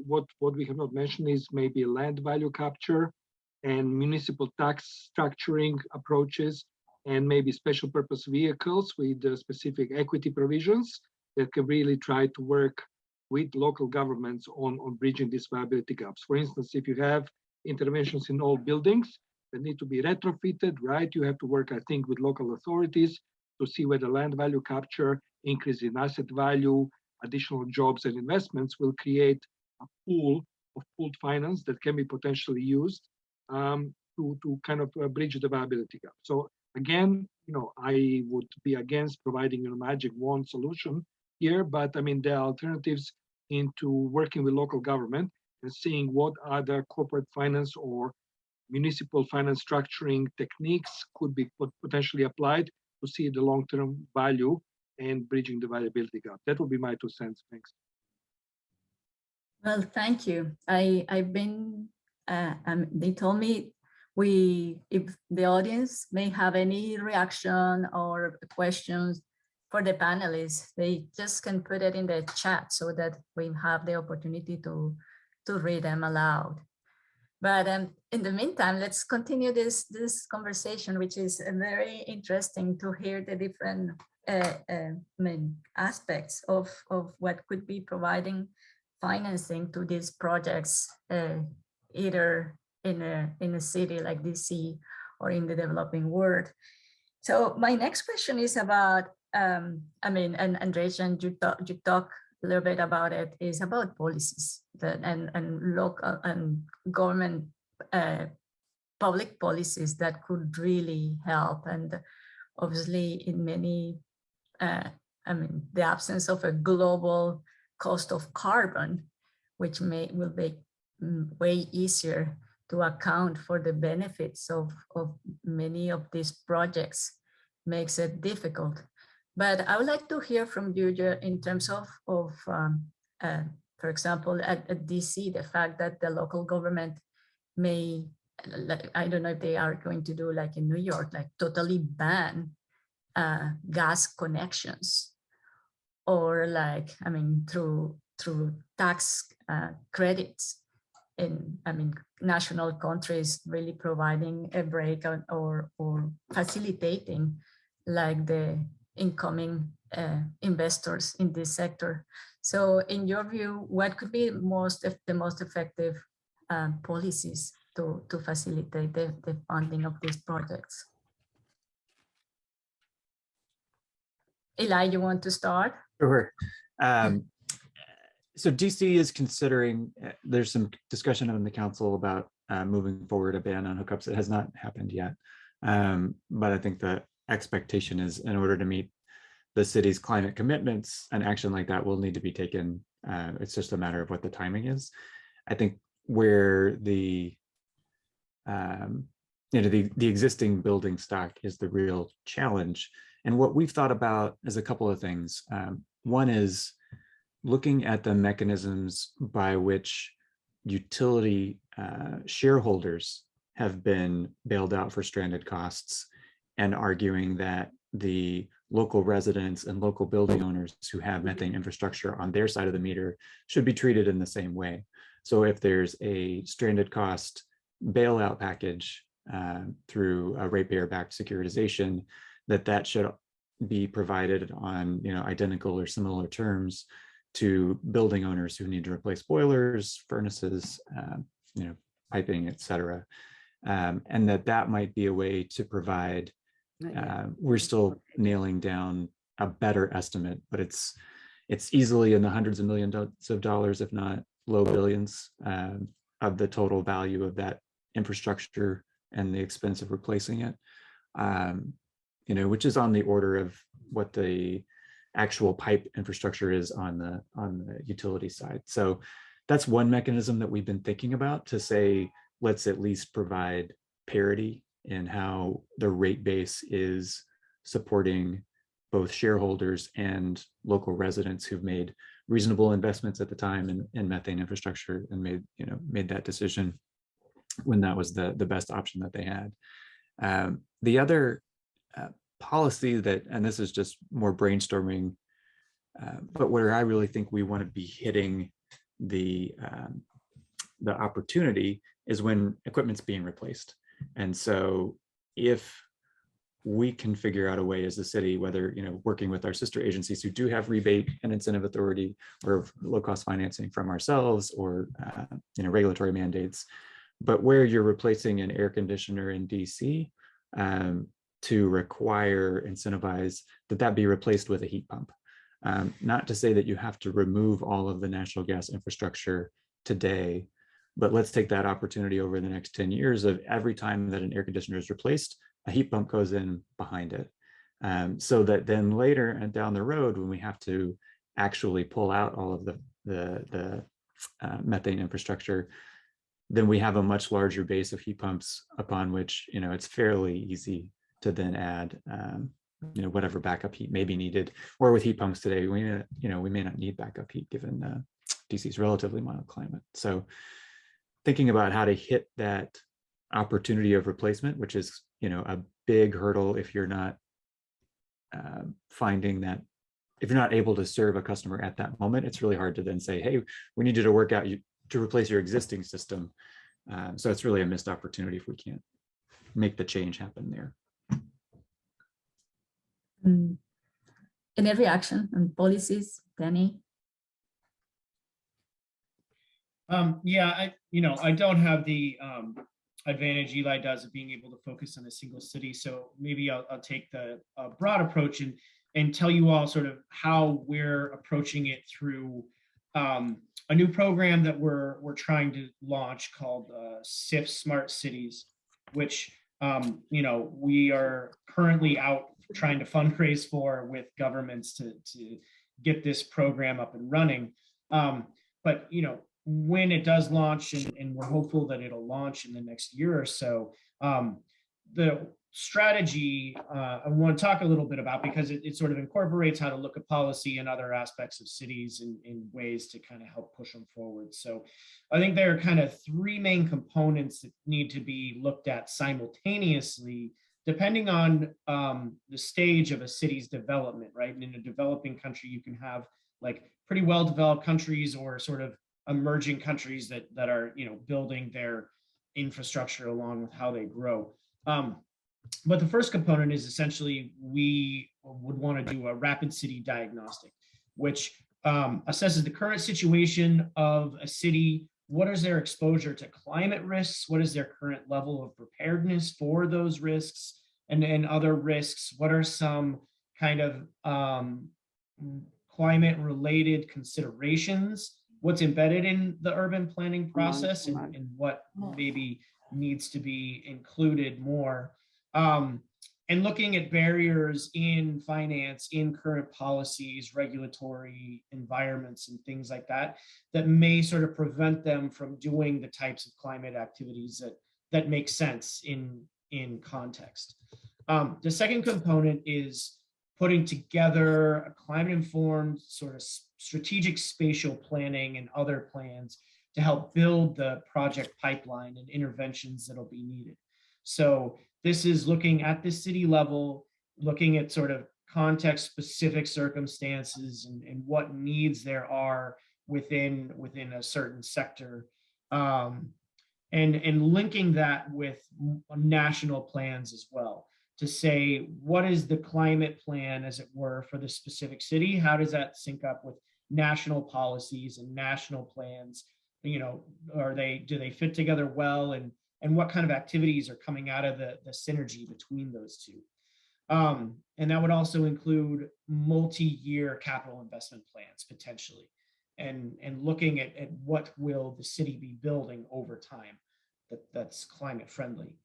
S5: what we have not mentioned is maybe land value capture and municipal tax structuring approaches, and maybe special purpose vehicles with specific equity provisions that can really try to work with local governments on bridging these viability gaps. For instance, if you have interventions in old buildings that need to be retrofitted, right? You have to work, I think, with local authorities to see whether land value capture, increase in asset value, additional jobs and investments will create a pool of pooled finance that can be potentially used to kind of bridge the viability gap. So again, I would be against providing a magic wand solution here, but I mean, there are alternatives into working with local government and seeing what other corporate finance or municipal finance structuring techniques could be potentially applied to see the long-term value and bridging the viability gap. That would be my 2 cents. Thanks.
S2: Well, thank you. I've been, they told me if the audience may have any reaction or questions for the panelists, they just can put it in the chat so that we have the opportunity to read them aloud. But in the meantime, let's continue this conversation, which is very interesting to hear the different aspects of what could be providing financing to these projects, either in a city like DC or in the developing world. So my next question is about, and Drazen, you talk a little bit about it, is about policies and local and government public policies that could really help. And obviously in many, the absence of a global cost of carbon, which will make way easier to account for the benefits of many of these projects, makes it difficult. But I would like to hear from you in terms of for example, at DC, the fact that the local government may, I don't know if they are going to do like in New York, like totally ban gas connections, or like, through tax credits in, national countries really providing a break or facilitating like the incoming investors in this sector. So in your view, what could be the most effective policies to facilitate the funding of these projects? Eli, you want to start?
S3: Sure. So DC is considering, there's some discussion on the council about moving forward a ban on hookups. It has not happened yet. But I think the expectation is, in order to meet the city's climate commitments, an action like that will need to be taken. It's just a matter of what the timing is. I think where the existing building stock is the real challenge. And what we've thought about is a couple of things. One is looking at the mechanisms by which utility shareholders have been bailed out for stranded costs, and arguing that the local residents and local building owners who have methane infrastructure on their side of the meter should be treated in the same way. So if there's a stranded cost bailout package through a ratepayer-backed securitization, that should be provided on identical or similar terms to building owners who need to replace boilers, furnaces, piping, et cetera. And that might be a way to provide, we're still nailing down a better estimate, but it's easily in the hundreds of millions of dollars, if not low billions, of the total value of that infrastructure and the expense of replacing it, which is on the order of what the actual pipe infrastructure is on the utility side. So that's one mechanism that we've been thinking about, to say, let's at least provide parity in how the rate base is supporting both shareholders and local residents who've made reasonable investments at the time in methane infrastructure and made that decision when that was the best option that they had. The other policy that, and this is just more brainstorming, but where I really think we want to be hitting the opportunity is when equipment's being replaced. And so if we can figure out a way as a city, whether working with our sister agencies who do have rebate and incentive authority, or low-cost financing from ourselves, or regulatory mandates, but where you're replacing an air conditioner in DC, to require, incentivize that be replaced with a heat pump. Not to say that you have to remove all of the natural gas infrastructure today, but let's take that opportunity over the next 10 years of every time that an air conditioner is replaced, a heat pump goes in behind it. So that then later and down the road, when we have to actually pull out all of the methane infrastructure, then we have a much larger base of heat pumps upon which it's fairly easy to then add whatever backup heat may be needed. Or with heat pumps today, we may not need backup heat given DC's relatively mild climate. So thinking about how to hit that opportunity of replacement, which is, a big hurdle if you're not finding that, if you're not able to serve a customer at that moment. It's really hard to then say, hey, we need you to work out to replace your existing system. So it's really a missed opportunity if we can't make the change happen there.
S2: Any reaction on policies, Danny?
S4: Yeah, I don't have the advantage Eli does of being able to focus on a single city. So maybe I'll take the broad approach and tell you all sort of how we're approaching it through a new program that we're trying to launch called SIF Smart Cities, which we are currently out trying to fundraise for with governments to get this program up and running. But when it does launch, and we're hopeful that it'll launch in the next year or so, the strategy I want to talk a little bit about, because it sort of incorporates how to look at policy and other aspects of cities in ways to kind of help push them forward. So I think there are kind of three main components that need to be looked at simultaneously, depending on the stage of a city's development, right? And in a developing country, you can have like pretty well-developed countries or sort of emerging countries that are building their infrastructure along with how they grow. But the first component is essentially we would want to do a rapid city diagnostic, which assesses the current situation of a city. What is their exposure to climate risks? What is their current level of preparedness for those risks and other risks? What are some kind of climate related considerations? What's embedded in the urban planning process and what maybe needs to be included more. And looking at barriers in finance, in current policies, regulatory environments, and things like that, that may sort of prevent them from doing the types of climate activities that make sense in context. The second component is putting together a climate-informed sort of strategic spatial planning and other plans to help build the project pipeline and interventions that'll be needed. So this is looking at the city level, looking at sort of context-specific circumstances and what needs there are within a certain sector, and linking that with national plans as well, to say, what is the climate plan, as it were, for the specific city? How does that sync up with national policies and national plans? Do they fit together well? And what kind of activities are coming out of the synergy between those two? And that would also include multi-year capital investment plans, potentially, and looking at what will the city be building over time that's climate friendly.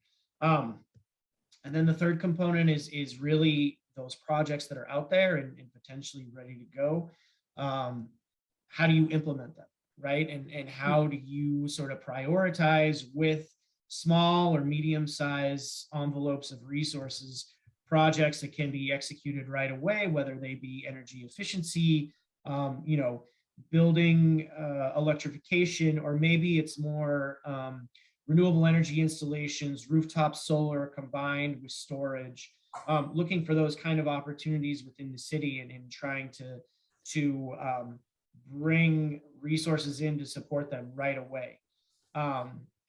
S4: And then the third component is really those projects that are out there and potentially ready to go. How do you implement them, right? And how do you sort of prioritize with small or medium-sized envelopes of resources, projects that can be executed right away, whether they be energy efficiency, building electrification, or maybe it's more renewable energy installations, rooftop solar combined with storage, looking for those kind of opportunities within the city and trying to bring resources in to support them right away.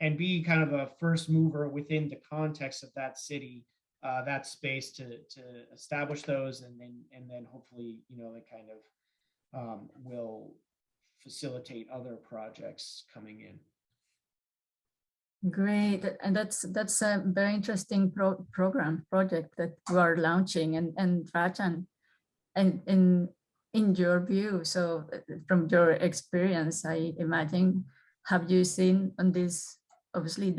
S4: And be kind of a first mover within the context of that city, that space to establish those, and then hopefully, they kind of will facilitate other projects coming in.
S2: Great, and that's a very interesting project that we are launching, and Pachon, and in your view, so from your experience, I imagine, have you seen on this, obviously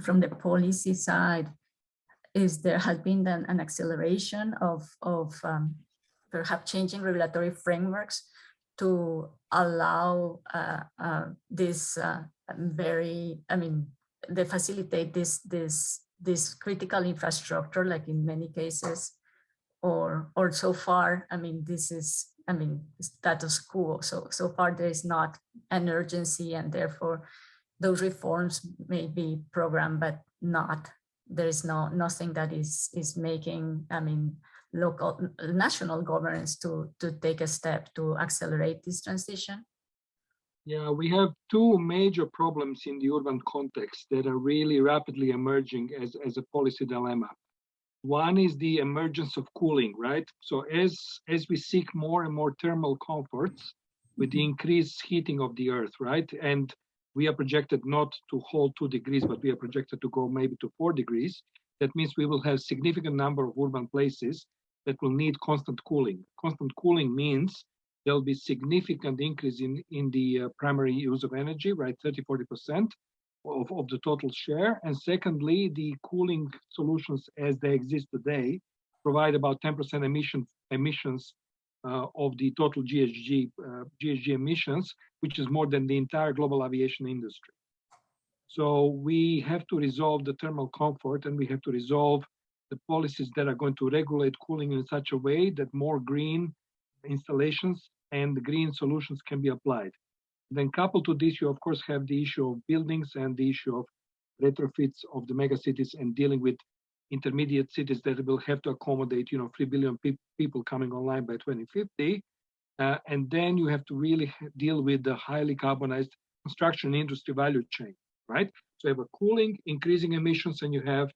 S2: from the policy side, there has been an acceleration of perhaps changing regulatory frameworks to allow this they facilitate this critical infrastructure, like in many cases, or so far, this is, status quo. So far there is not an urgency, and therefore those reforms may be programmed, but not. There is nothing that is making, I mean, national governments to take a step to accelerate this transition?
S5: Yeah, we have two major problems in the urban context that are really rapidly emerging as a policy dilemma. One is the emergence of cooling, right? So as we seek more and more thermal comforts with the increased heating of the earth, right? And we are projected not to hold 2 degrees, but we are projected to go maybe to 4 degrees. That means we will have significant number of urban places that will need constant cooling. Constant cooling means there'll be significant increase in the primary use of energy, right? 30–40% of the total share. And secondly, the cooling solutions as they exist today provide about 10% emissions of the total GHG emissions, which is more than the entire global aviation industry. So we have to resolve the thermal comfort, and we have to resolve the policies that are going to regulate cooling in such a way that more green installations and green solutions can be applied. Then coupled to this, you of course have the issue of buildings and the issue of retrofits of the megacities and dealing with intermediate cities that will have to accommodate, 3 billion people coming online by 2050. And then you have to really deal with the highly carbonized construction industry value chain, right? So you have a cooling, increasing emissions, and you have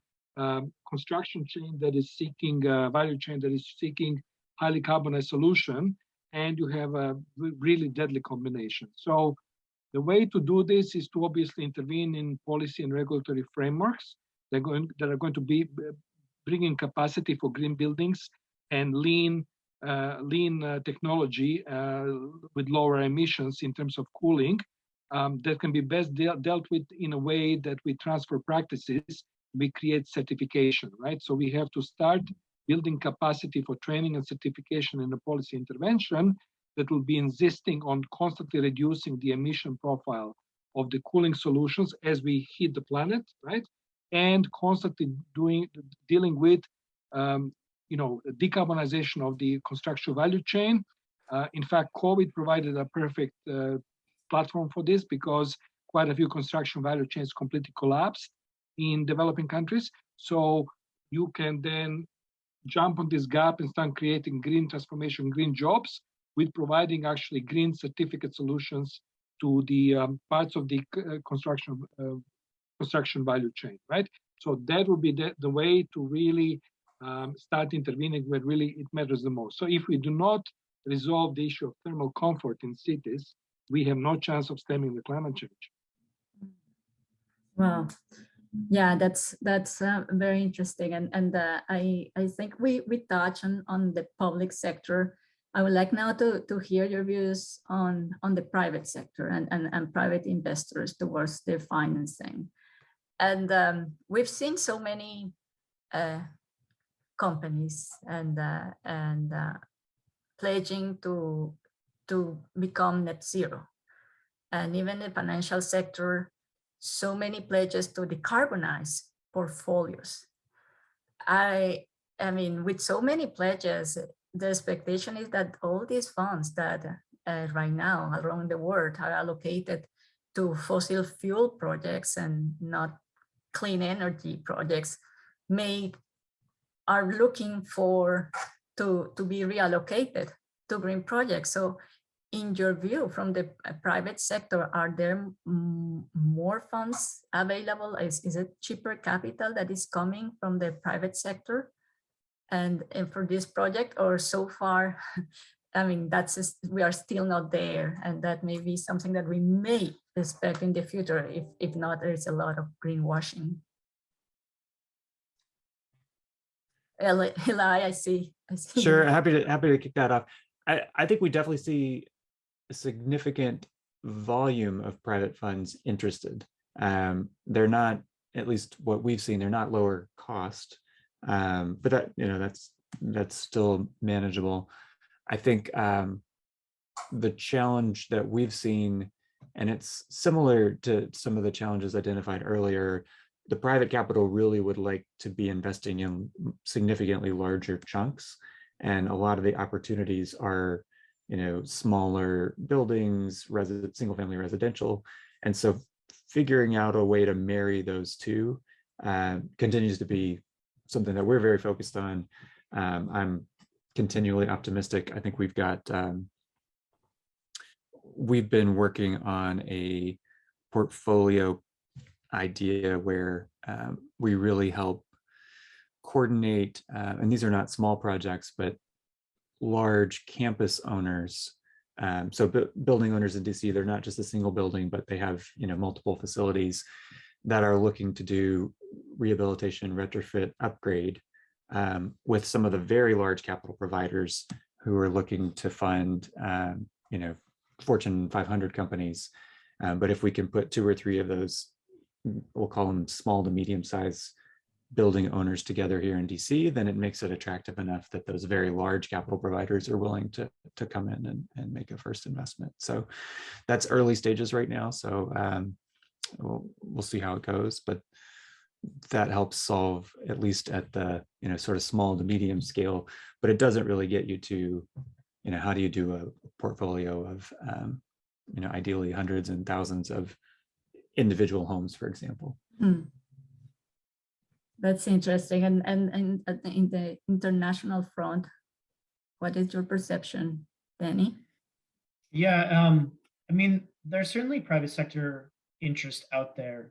S5: construction chain that is seeking, value chain that is seeking highly carbonized solution, and you have a really deadly combination. So the way to do this is to obviously intervene in policy and regulatory frameworks that are going to be bringing capacity for green buildings and lean technology with lower emissions in terms of cooling that can be best dealt with in a way that we transfer practices, we create certification, right? So we have to start building capacity for training and certification in a policy intervention that will be insisting on constantly reducing the emission profile of the cooling solutions as we heat the planet, right? And constantly dealing with decarbonization of the construction value chain. In fact, COVID provided a perfect platform for this because quite a few construction value chains completely collapsed in developing countries. So you can then jump on this gap and start creating green transformation, green jobs, with providing actually green certificate solutions to the parts of the construction value chain, right? So that would be the way to really start intervening where really it matters the most. So if we do not resolve the issue of thermal comfort in cities, we have no chance of stemming the climate change.
S2: Wow. Yeah, that's very interesting, and I think we touch on the public sector. I would like now to hear your views on the private sector and private investors towards their financing. And we've seen so many companies and pledging to become net zero, and even the financial sector. So many pledges to decarbonize portfolios. I mean, with so many pledges, the expectation is that all these funds that right now around the world are allocated to fossil fuel projects and not clean energy projects are looking to be reallocated to green projects. So in your view, from the private sector, are there more funds available? Is it cheaper capital that is coming from the private sector and for this project, or so far, I mean, we are still not there, and that may be something that we may expect in the future. If not, there is a lot of greenwashing. Eli, I see.
S3: Sure, happy to kick that off. I think we definitely see a significant volume of private funds interested. They're not, at least what we've seen, they're not lower cost, but that's still manageable. I think the challenge that we've seen, and it's similar to some of the challenges identified earlier, the private capital really would like to be investing in significantly larger chunks, and a lot of the opportunities are smaller buildings, single family residential. And so figuring out a way to marry those two continues to be something that we're very focused on. I'm continually optimistic. I think we've been working on a portfolio idea where we really help coordinate, and these are not small projects, but large campus owners. So building owners in DC, they're not just a single building, but they have multiple facilities that are looking to do rehabilitation, retrofit, upgrade with some of the very large capital providers who are looking to fund Fortune 500 companies. But if we can put 2 or 3 of those, we'll call them small to medium size building owners together here in DC, then it makes it attractive enough that those very large capital providers are willing to come in and make a first investment. So that's early stages right now. So we'll see how it goes, but that helps solve, at least at the sort of small to medium scale, but it doesn't really get you to how do you do a portfolio of ideally hundreds and thousands of individual homes, for example.
S2: That's interesting. And in the international front, what is your perception, Danny?
S4: Yeah, I mean, there's certainly private sector interest out there.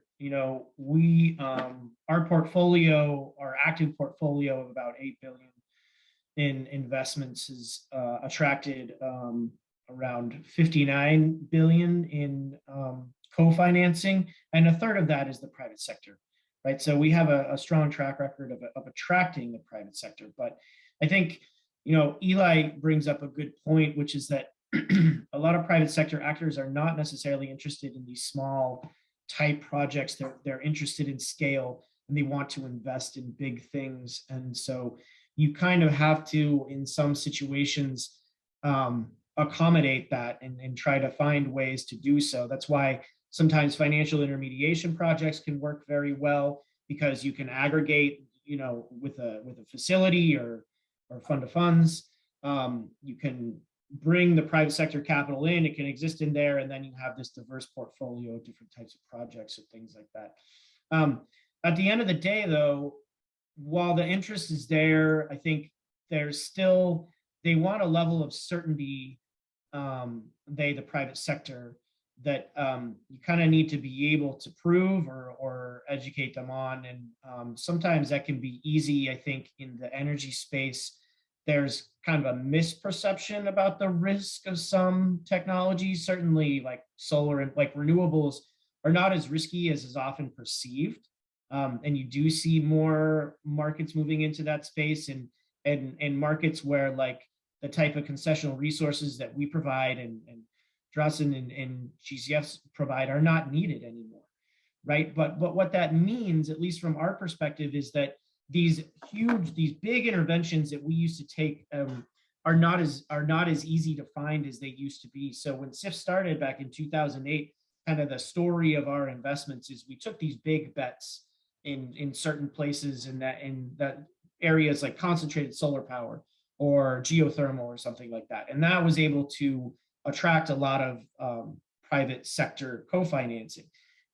S4: We our portfolio, our active portfolio of about 8 billion in investments has attracted around 59 billion in co-financing, and a third of that is the private sector, right? So we have a strong track record of attracting the private sector. But I think Eli brings up a good point, which is that a lot of private sector actors are not necessarily interested in these small type projects. They're interested in scale, and they want to invest in big things. And so you kind of have to, in some situations, accommodate that and try to find ways to do so. That's why sometimes financial intermediation projects can work very well, because you can aggregate, with a facility or fund of funds. You can bring the private sector capital in, it can exist in there, and then you have this diverse portfolio of different types of projects or things like that. At the end of the day, though, while the interest is there, I think there's still, they want a level of certainty, the private sector, that you kind of need to be able to prove or educate them on. And sometimes that can be easy. I think in the energy space, there's kind of a misperception about the risk of some technologies. Certainly like solar and like renewables are not as risky as is often perceived. And you do see more markets moving into that space, and markets where like the type of concessional resources that we provide and Drazen and GCFs provide are not needed anymore, right? But what that means, at least from our perspective, is that these big interventions that we used to take are not as easy to find as they used to be. So when SIF started back in 2008, kind of the story of our investments is we took these big bets in certain places, in that areas like concentrated solar power or geothermal or something like that, and that was able to attract a lot of private sector co-financing.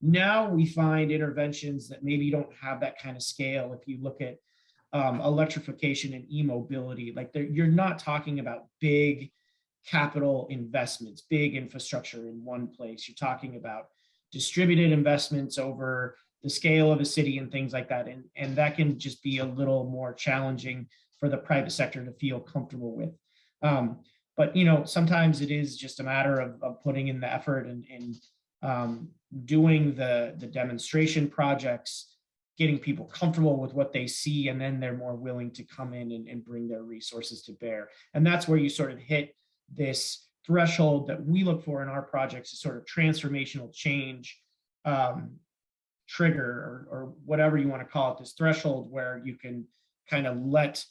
S4: Now we find interventions that maybe don't have that kind of scale. If you look at electrification and e-mobility, like you're not talking about big capital investments, big infrastructure in one place. You're talking about distributed investments over the scale of a city and things like that. And that can just be a little more challenging for the private sector to feel comfortable with. But sometimes it is just a matter of putting in the effort and doing the demonstration projects, getting people comfortable with what they see, and then they're more willing to come in and bring their resources to bear. And that's where you sort of hit this threshold that we look for in our projects, a sort of transformational change trigger or whatever you want to call it, this threshold where you can kind of let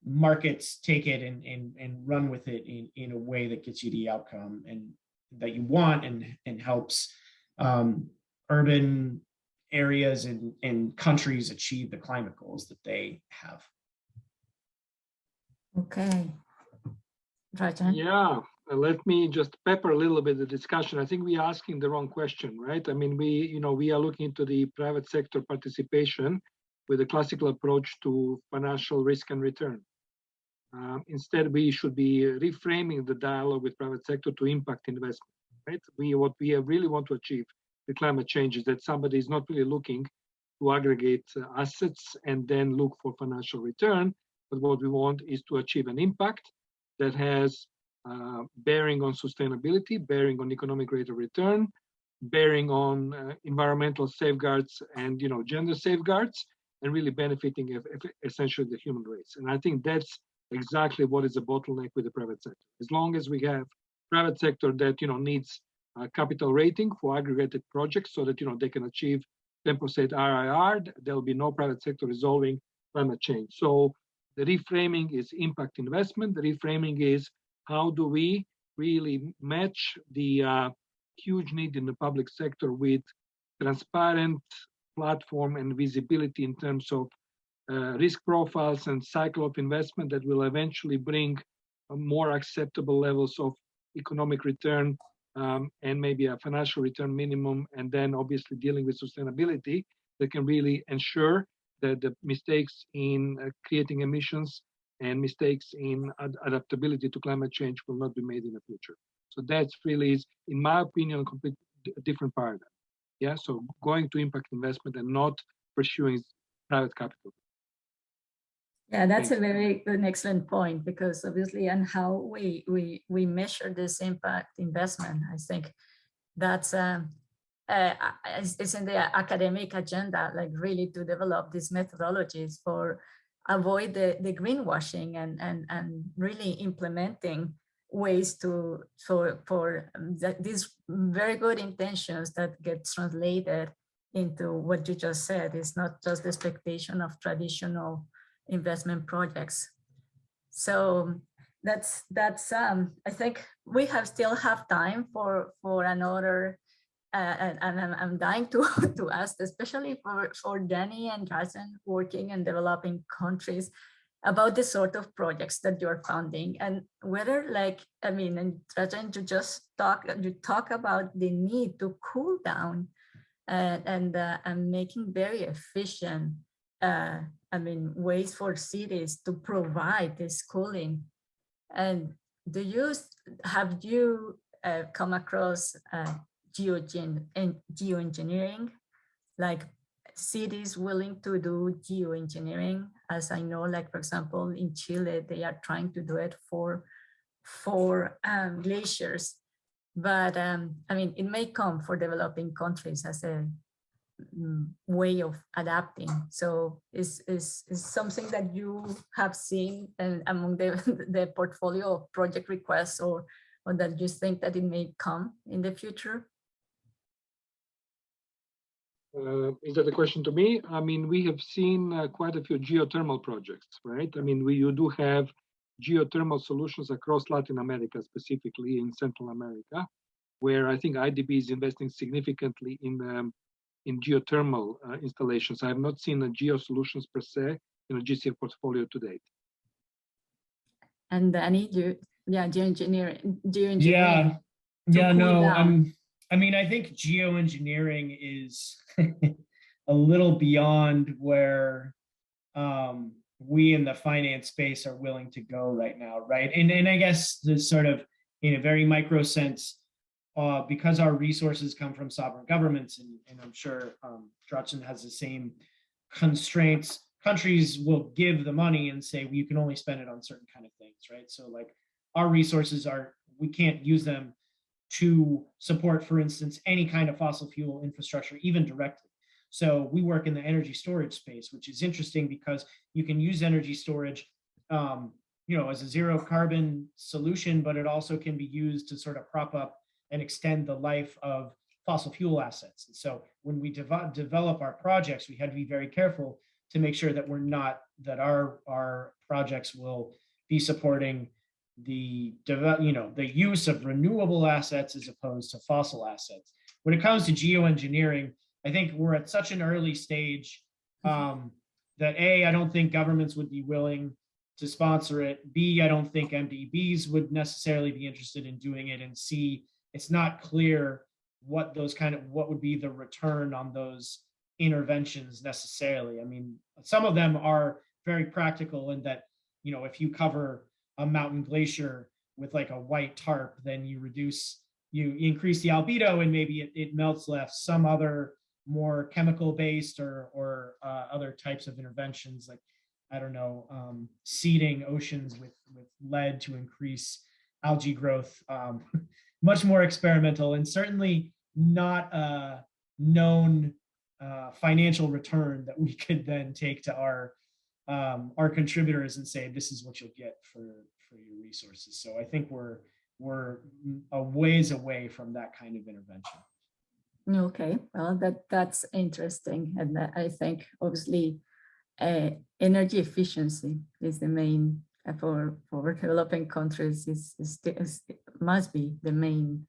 S4: markets take it and run with it in a way that gets you the outcome and that you want and helps urban areas and countries achieve the climate goals that they have.
S2: Okay. Rajan?
S5: Yeah, let me just pepper a little bit the discussion. I think we are asking the wrong question, right? I mean, we are looking into the private sector participation with a classical approach to financial risk and return. Instead, we should be reframing the dialogue with private sector to impact investment, right? What we really want to achieve with climate change is that somebody is not really looking to aggregate assets and then look for financial return, but what we want is to achieve an impact that has bearing on sustainability, bearing on economic rate of return, bearing on environmental safeguards and gender safeguards, and really benefiting essentially the human race. And I think that's exactly what is a bottleneck with the private sector. As long as we have private sector that needs a capital rating for aggregated projects so that they can achieve 10% RIR, there will be no private sector resolving climate change. So the reframing is impact investment. The reframing is how do we really match the huge need in the public sector with transparent platform and visibility in terms of risk profiles and cycle of investment that will eventually bring more acceptable levels of economic return and maybe a financial return minimum, and then obviously dealing with sustainability that can really ensure that the mistakes in creating emissions and mistakes in adaptability to climate change will not be made in the future. So that's really is, in my opinion, a complete different paradigm. Yeah, so going to impact investment and not pursuing private capital.
S2: Yeah, that's a very good, excellent point, because obviously, and how we measure this impact investment, I think that's it's in the academic agenda, like really to develop these methodologies for avoid the greenwashing and really implementing ways for these very good intentions that get translated into what you just said. It's not just the expectation of traditional investment projects. So that's I think we still have time for another and I'm dying to ask, especially for Danny and Drazen working in developing countries, about the sort of projects that you're funding, and whether, like, I mean, and Drazen, you talk about the need to cool down and making very efficient I mean, ways for cities to provide this cooling. And have you come across geoengineering, like cities willing to do geoengineering? As I know, like, for example, in Chile, they are trying to do it for glaciers. But I mean, it may come for developing countries as a way of adapting. So is something that you have seen among the portfolio of project requests, or that you think that it may come in the future?
S5: Is that a question to me? I mean, we have seen quite a few geothermal projects, right? I mean, you do have geothermal solutions across Latin America, specifically in Central America, where I think IDB is investing significantly in geothermal installations. I have not seen a geo solutions per se in a GCF portfolio to date.
S2: And Danny, geoengineering.
S4: Yeah, no, I mean, I think geoengineering is a little beyond where we in the finance space are willing to go right now, right? And I guess the sort of, in a very micro sense, because our resources come from sovereign governments, and I'm sure Drazen has the same constraints, countries will give the money and say, well, you can only spend it on certain kind of things, right? So like our resources we can't use them to support, for instance, any kind of fossil fuel infrastructure, even directly. So we work in the energy storage space, which is interesting because you can use energy storage as a zero carbon solution, but it also can be used to sort of prop up and extend the life of fossil fuel assets. And so when we develop our projects, we had to be very careful to make sure that our projects will be supporting the use of renewable assets as opposed to fossil assets. When it comes to geoengineering, I think we're at such an early stage that I don't think governments would be willing to sponsor it. B, I don't think MDBs would necessarily be interested in doing it. And C, it's not clear what would be the return on those interventions necessarily. I mean, some of them are very practical in that, if you cover a mountain glacier with like a white tarp, then you increase the albedo and maybe it melts less. Some other more chemical based or other types of interventions, like, I don't know, seeding oceans with lead to increase algae growth, much more experimental and certainly not a known financial return that we could then take to our contributors and say, this is what you'll get for your resources. So I think we're a ways away from that kind of intervention.
S2: Okay, well, that's interesting. And I think obviously energy efficiency is the main, for developing countries, must be the main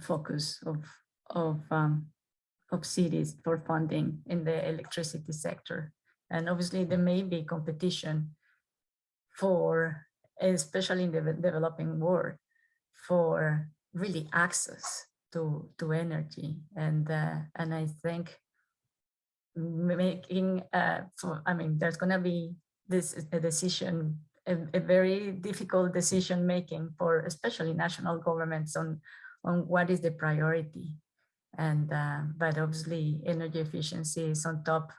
S2: focus of cities for funding in the electricity sector. And obviously there may be competition for, especially in the developing world, for really access to energy. And I think making, there's gonna be a very difficult decision making for especially national governments on what is the priority. And but obviously energy efficiency is on top.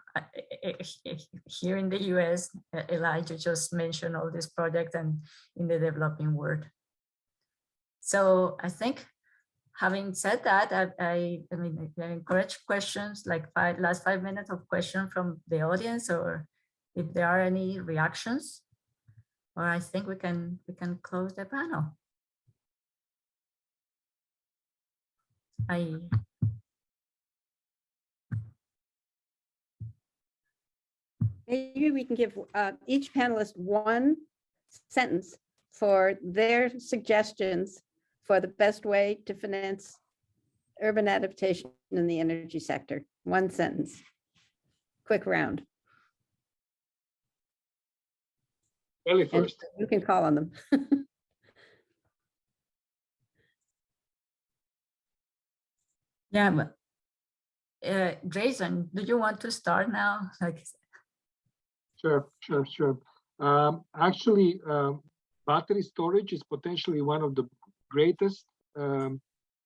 S2: Here in the US, Elijah just mentioned all these projects and in the developing world. So I think, having said that, I encourage questions, like last 5 minutes of questions from the audience, or if there are any reactions, or I think we can close the panel.
S1: Maybe we can give each panelist one sentence for their suggestions for the best way to finance urban adaptation in the energy sector. One sentence. Quick round.
S5: Ellie
S1: And
S5: first.
S1: you can call on them.
S2: Yeah, but Drazen, do you want to start now?
S5: Sure. Actually, battery storage is potentially one of the greatest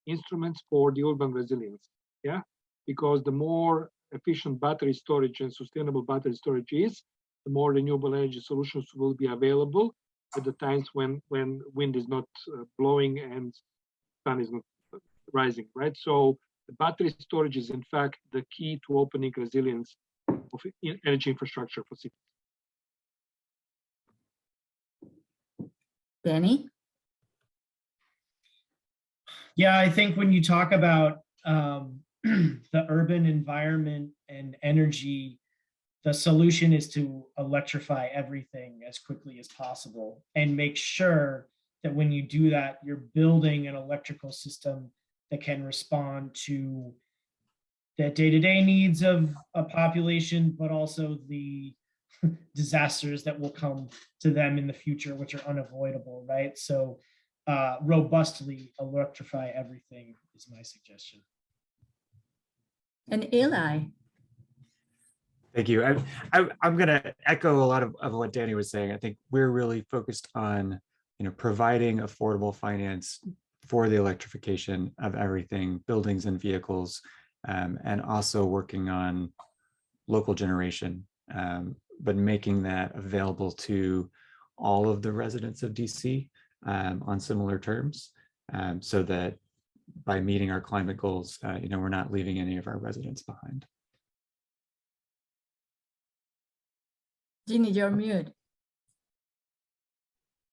S5: instruments for the urban resilience. Yeah, because the more efficient battery storage and sustainable battery storage is, the more renewable energy solutions will be available at the times when wind is not blowing and sun is not rising, right? So the battery storage is in fact the key to opening resilience of energy infrastructure for cities.
S2: Danny?
S4: Yeah, I think when you talk about the urban environment and energy, the solution is to electrify everything as quickly as possible and make sure that when you do that, you're building an electrical system that can respond to the day-to-day needs of a population, but also the disasters that will come to them in the future, which are unavoidable, right? So robustly electrify everything is my suggestion.
S2: And Eli?
S3: Thank you. I'm going to echo a lot of what Danny was saying. I think we're really focused on, providing affordable finance for the electrification of everything, buildings and vehicles, and also working on local generation, but making that available to all of the residents of DC on similar terms, so that by meeting our climate goals, we're not leaving any of our residents behind.
S2: Jeannie, you're mute.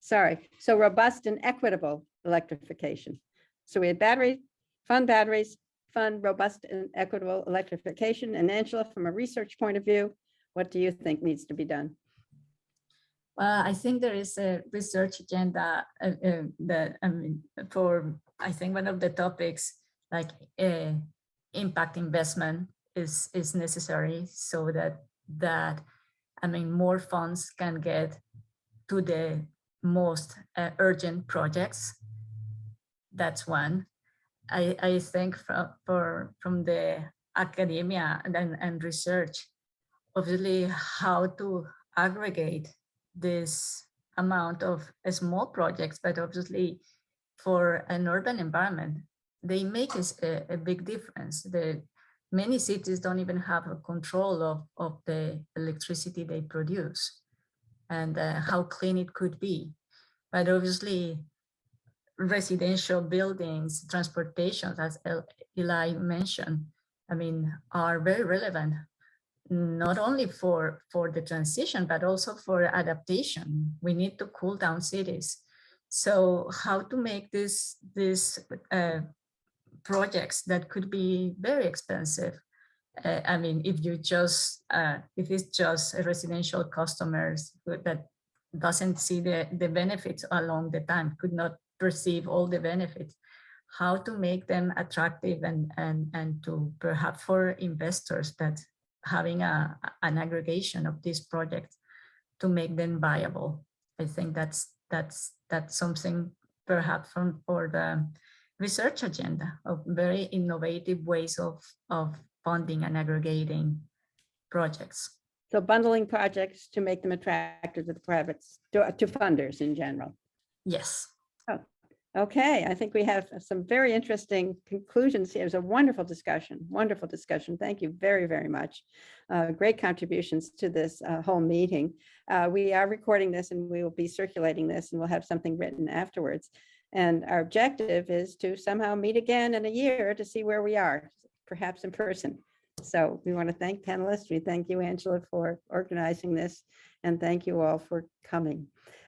S1: Sorry. So robust and equitable electrification. So we had batteries, fund robust and equitable electrification. And Angela, from a research point of view, what do you think needs to be done?
S2: Well, I think there is a research agenda that, for, I think one of the topics, like impact investment is necessary, so that I mean, more funds can get to the most urgent projects. That's one. I think from the academia and research, obviously how to aggregate this amount of small projects, but obviously for an urban environment, they make a big difference. Many cities don't even have a control of the electricity they produce and how clean it could be. But obviously residential buildings, transportation, as Eli mentioned, I mean, are very relevant, not only for the transition, but also for adaptation. We need to cool down cities. So how to make these projects that could be very expensive. I mean, if it's just a residential customers that doesn't see the benefits along the time, could not perceive all the benefits, how to make them attractive and to perhaps for investors that having an aggregation of these projects to make them viable. I think that's something perhaps for the research agenda of very innovative ways of funding and aggregating projects.
S1: So bundling projects to make them attractive to the privates, to funders in general.
S2: Yes.
S1: Okay, I think we have some very interesting conclusions here. It was a wonderful discussion. Thank you very, very much. Great contributions to this whole meeting. We are recording this and we will be circulating this and we'll have something written afterwards. And our objective is to somehow meet again in a year to see where we are, perhaps in person. So we want to thank panelists. We thank you, Angela, for organizing this, and thank you all for coming.